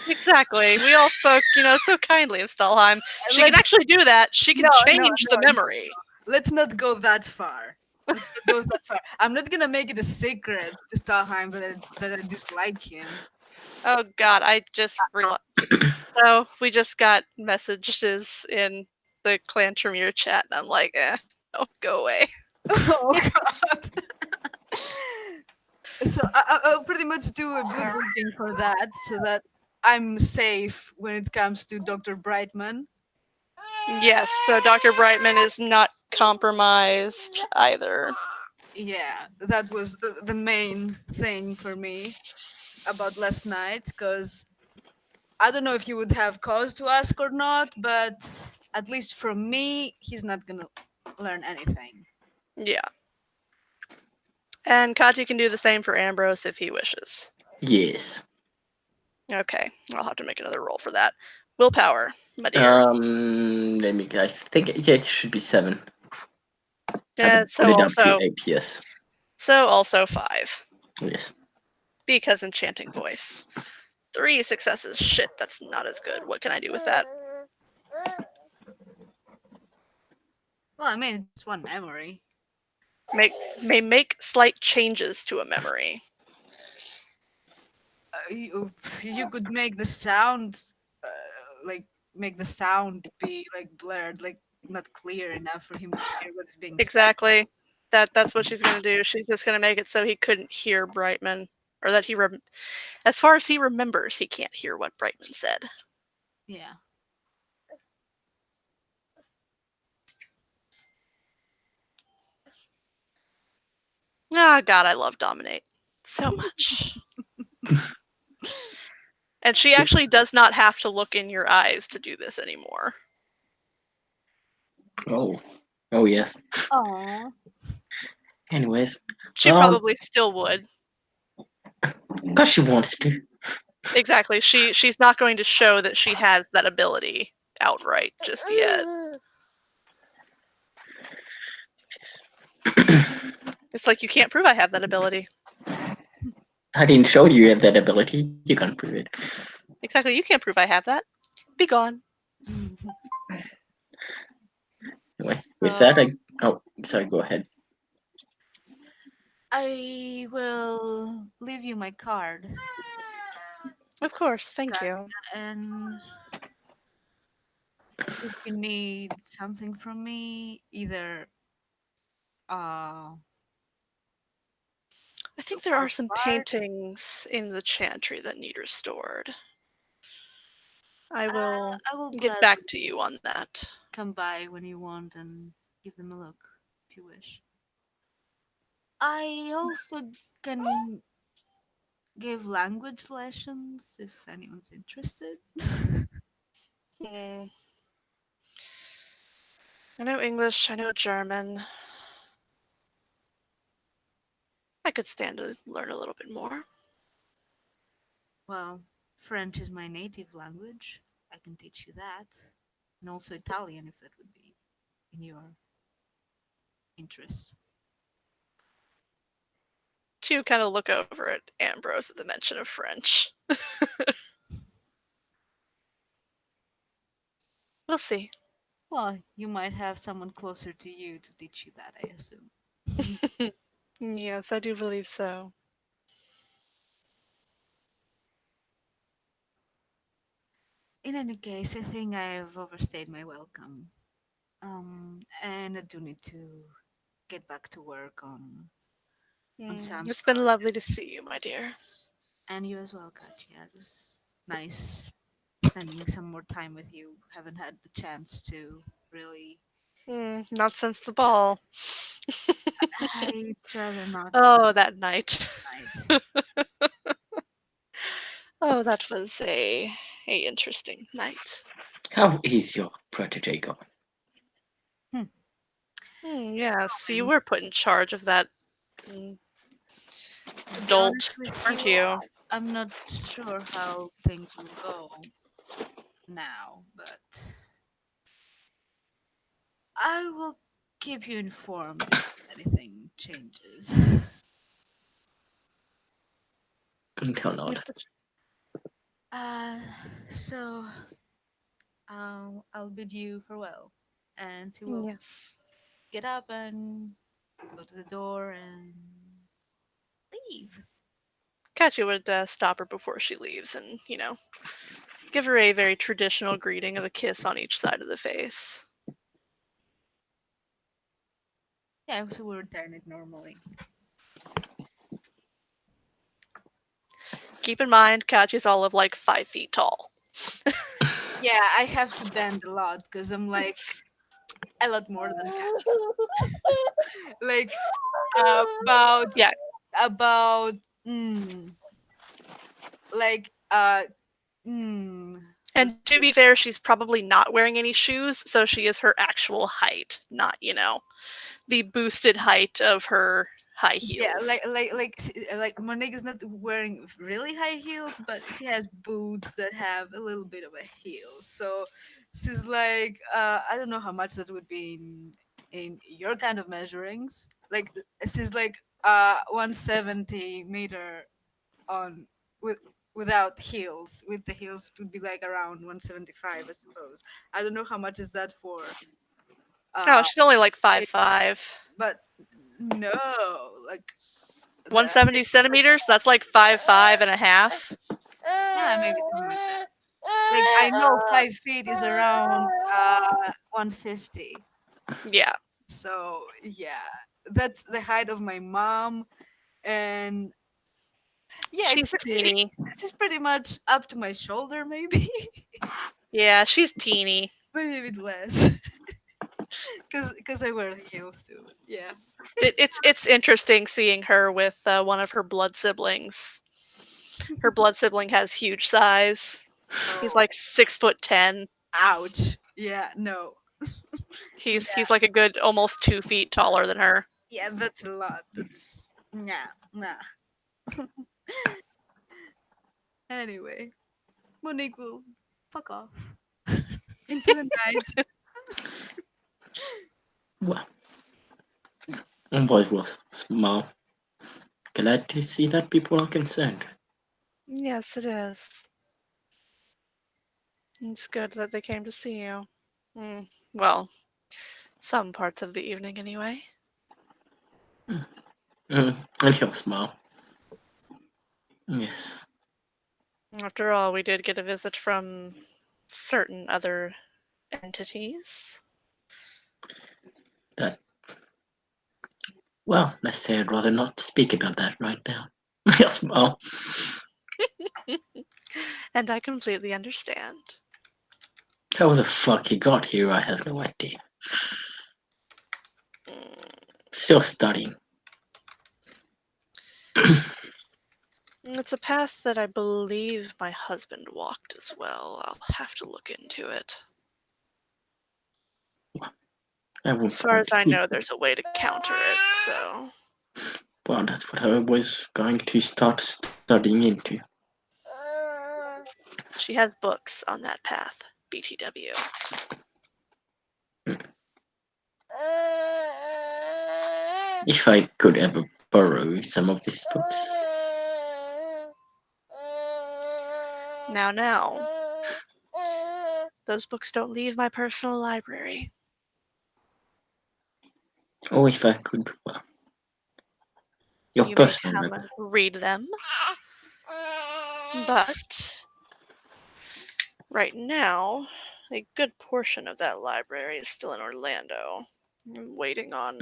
[SPEAKER 2] Exactly. We all spoke, so kindly of Stalheim. She can actually do that. She can change the memory.
[SPEAKER 4] Let's not go that far. Let's not go that far. I'm not gonna make it a secret to Stalheim that I dislike him.
[SPEAKER 2] Oh God, I just realized. So we just got messages in the Clan Tremere chat, and I'm like, no, go away.
[SPEAKER 4] Oh God. So I'll pretty much do a good thing for that, so that I'm safe when it comes to Dr. Brightman.
[SPEAKER 2] Yes, so Dr. Brightman is not compromised either.
[SPEAKER 4] Yeah, that was the main thing for me about last night, because I don't know if you would have cause to ask or not, but at least from me, he's not gonna learn anything.
[SPEAKER 2] Yeah. And Katya can do the same for Ambrose if he wishes.
[SPEAKER 1] Yes.
[SPEAKER 2] Okay, I'll have to make another roll for that. Willpower, my dear.
[SPEAKER 1] Let me. I think it should be 7.
[SPEAKER 2] So also
[SPEAKER 1] 8. Yes.
[SPEAKER 2] So also 5.
[SPEAKER 1] Yes.
[SPEAKER 2] Because enchanting voice. 3 successes. Shit, that's not as good. What can I do with that?
[SPEAKER 4] Well, I mean, it's one memory.
[SPEAKER 2] May make slight changes to a memory.
[SPEAKER 4] You could make the sound, make the sound be like blurred, like not clear enough for him to hear what's being said.
[SPEAKER 2] Exactly. That's what she's gonna do. She's just gonna make it so he couldn't hear Brightman, or that as far as he remembers, he can't hear what Brightman said.
[SPEAKER 4] Yeah.
[SPEAKER 2] Ah, God, I love Dominate so much. And she actually does not have to look in your eyes to do this anymore.
[SPEAKER 1] Oh. Oh yes.
[SPEAKER 4] Oh,
[SPEAKER 2] She
[SPEAKER 1] Anyways,
[SPEAKER 2] probably still would.
[SPEAKER 1] because she wants to.
[SPEAKER 2] Exactly. She's not going to show that she has that ability outright just yet. It's like you can't prove I have that ability.
[SPEAKER 1] I didn't show you have that ability. You can't prove it.
[SPEAKER 2] Exactly. You can't prove I have that. Be gone.
[SPEAKER 1] Anyway, with that, oh, sorry. Go ahead.
[SPEAKER 4] I will leave you my card,
[SPEAKER 2] Of course. Thank you.
[SPEAKER 4] and if you need something from me, either
[SPEAKER 2] I think there are some
[SPEAKER 4] Bard.
[SPEAKER 2] paintings in the chantry that need restored. I will
[SPEAKER 4] I will
[SPEAKER 2] get
[SPEAKER 4] gladly
[SPEAKER 2] back to you on that.
[SPEAKER 4] come by when you want and give them a look if you wish. I also can give language lessons if anyone's interested.
[SPEAKER 2] Hmm. I know English, I know German. I could stand to learn a little bit more.
[SPEAKER 4] Well, French is my native language. I can teach you that. And also Italian if that would be in your interest.
[SPEAKER 2] You kind of look over at Ambrose at the mention of French. We'll see.
[SPEAKER 4] Well, you might have someone closer to you to teach you that, I assume.
[SPEAKER 2] Yes, I do believe so.
[SPEAKER 4] In any case, I think I've overstayed my welcome. And I do need to get back to work on Sam's
[SPEAKER 2] It's been
[SPEAKER 4] project.
[SPEAKER 2] lovely to see you, my dear.
[SPEAKER 4] And you as well, Katya. It was nice spending some more time with you. Haven't had the chance to really.
[SPEAKER 2] Not since the ball.
[SPEAKER 4] I'd rather not
[SPEAKER 2] Oh, that night.
[SPEAKER 4] tonight.
[SPEAKER 2] Oh, that was a interesting night.
[SPEAKER 1] How is your protege going?
[SPEAKER 2] Yes, you were put in charge of that adult,
[SPEAKER 4] honest with
[SPEAKER 2] weren't
[SPEAKER 4] you,
[SPEAKER 2] you?
[SPEAKER 4] I'm not sure how things will go now, but I will keep you informed if anything changes.
[SPEAKER 1] Tell Lord.
[SPEAKER 4] So I'll bid you farewell, and you will
[SPEAKER 2] Yes.
[SPEAKER 4] get up and go to the door and leave.
[SPEAKER 2] Katya would stop her before she leaves and, give her a very traditional greeting of a kiss on each side of the face.
[SPEAKER 4] Yeah, so we'll return it normally.
[SPEAKER 2] Keep in mind, Katya's all of like 5 feet tall.
[SPEAKER 4] Yeah, I have to bend a lot because I'm like a lot more than Katya. Like about
[SPEAKER 2] Yeah.
[SPEAKER 4] about like
[SPEAKER 2] And to be fair, she's probably not wearing any shoes, so she is her actual height, not, the boosted height of her high heels.
[SPEAKER 4] yeah, like Monique is not wearing really high heels, but she has boots that have a little bit of a heel. So she's like I don't know how much that would be in your kind of measurings. Like she's like 170 meter on without heels. With the heels it would be like around 175, I suppose. I don't know how much is that for
[SPEAKER 2] Oh, she's only like 5'5".
[SPEAKER 4] but no, like
[SPEAKER 2] 170 centimeters? That's like 5'5" and a half.
[SPEAKER 4] yeah, maybe something like that. Like I know 5 feet is around 150.
[SPEAKER 2] Yeah.
[SPEAKER 4] So yeah, that's the height of my mom, and yeah,
[SPEAKER 2] She's teeny.
[SPEAKER 4] It's pretty much up to my shoulder, maybe,
[SPEAKER 2] Yeah, she's teeny.
[SPEAKER 4] maybe a bit less, because I wear heels too. Yeah,
[SPEAKER 2] It's interesting seeing her with one of her blood siblings. Her blood sibling has huge size. He's like 6'10".
[SPEAKER 4] Ouch. Yeah, no.
[SPEAKER 2] He's like a good almost 2 feet taller than her.
[SPEAKER 4] Yeah, that's a lot. That's nah. Anyway, Monique will fuck off into the night.
[SPEAKER 1] Well, and boys will smile. Glad to see that people are concerned.
[SPEAKER 2] Yes, it is. It's good that they came to see you. Well, some parts of the evening anyway.
[SPEAKER 1] And he'll smile. Yes.
[SPEAKER 2] After all, we did get a visit from certain other entities.
[SPEAKER 1] That. Well, let's say I'd rather not speak about that right now. He'll smile.
[SPEAKER 2] And I completely understand.
[SPEAKER 1] How the fuck he got here, I have no idea. Still studying.
[SPEAKER 2] It's a path that I believe my husband walked as well. I'll have to look into it. As far as I know, there's a way to counter it, so...
[SPEAKER 1] Well, that's what I was going to start studying into.
[SPEAKER 2] She has books on that path, BTW.
[SPEAKER 1] If I could ever borrow some of these books.
[SPEAKER 2] Now. Those books don't leave my personal library.
[SPEAKER 1] Oh, if I could, well. Your
[SPEAKER 2] You may
[SPEAKER 1] personal
[SPEAKER 2] come
[SPEAKER 1] library.
[SPEAKER 2] read them. But right now, a good portion of that library is still in Orlando. I'm waiting on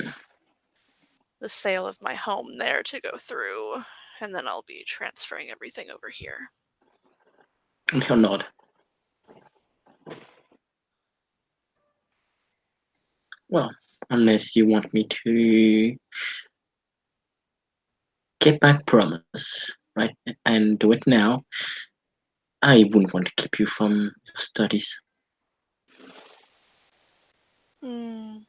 [SPEAKER 2] the sale of my home there to go through, and then I'll be transferring everything over here.
[SPEAKER 1] And he'll nod. Well, unless you want me to keep my promise, right, and do it now, I wouldn't want to keep you from your studies.
[SPEAKER 2] I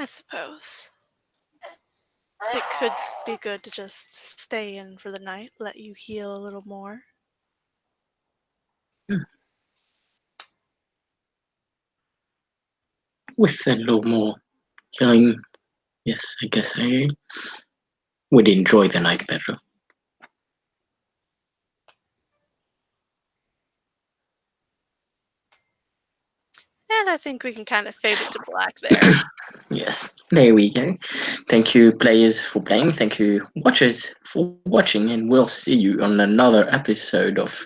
[SPEAKER 2] suppose. It could be good to just stay in for the night, let you heal a little more.
[SPEAKER 1] With a little more healing, yes, I guess I would enjoy the night better.
[SPEAKER 2] And I think we can kind of fade it to black there.
[SPEAKER 1] Yes, there we go. Thank you, players, for playing. Thank you, watchers, for watching. And we'll see you on another episode of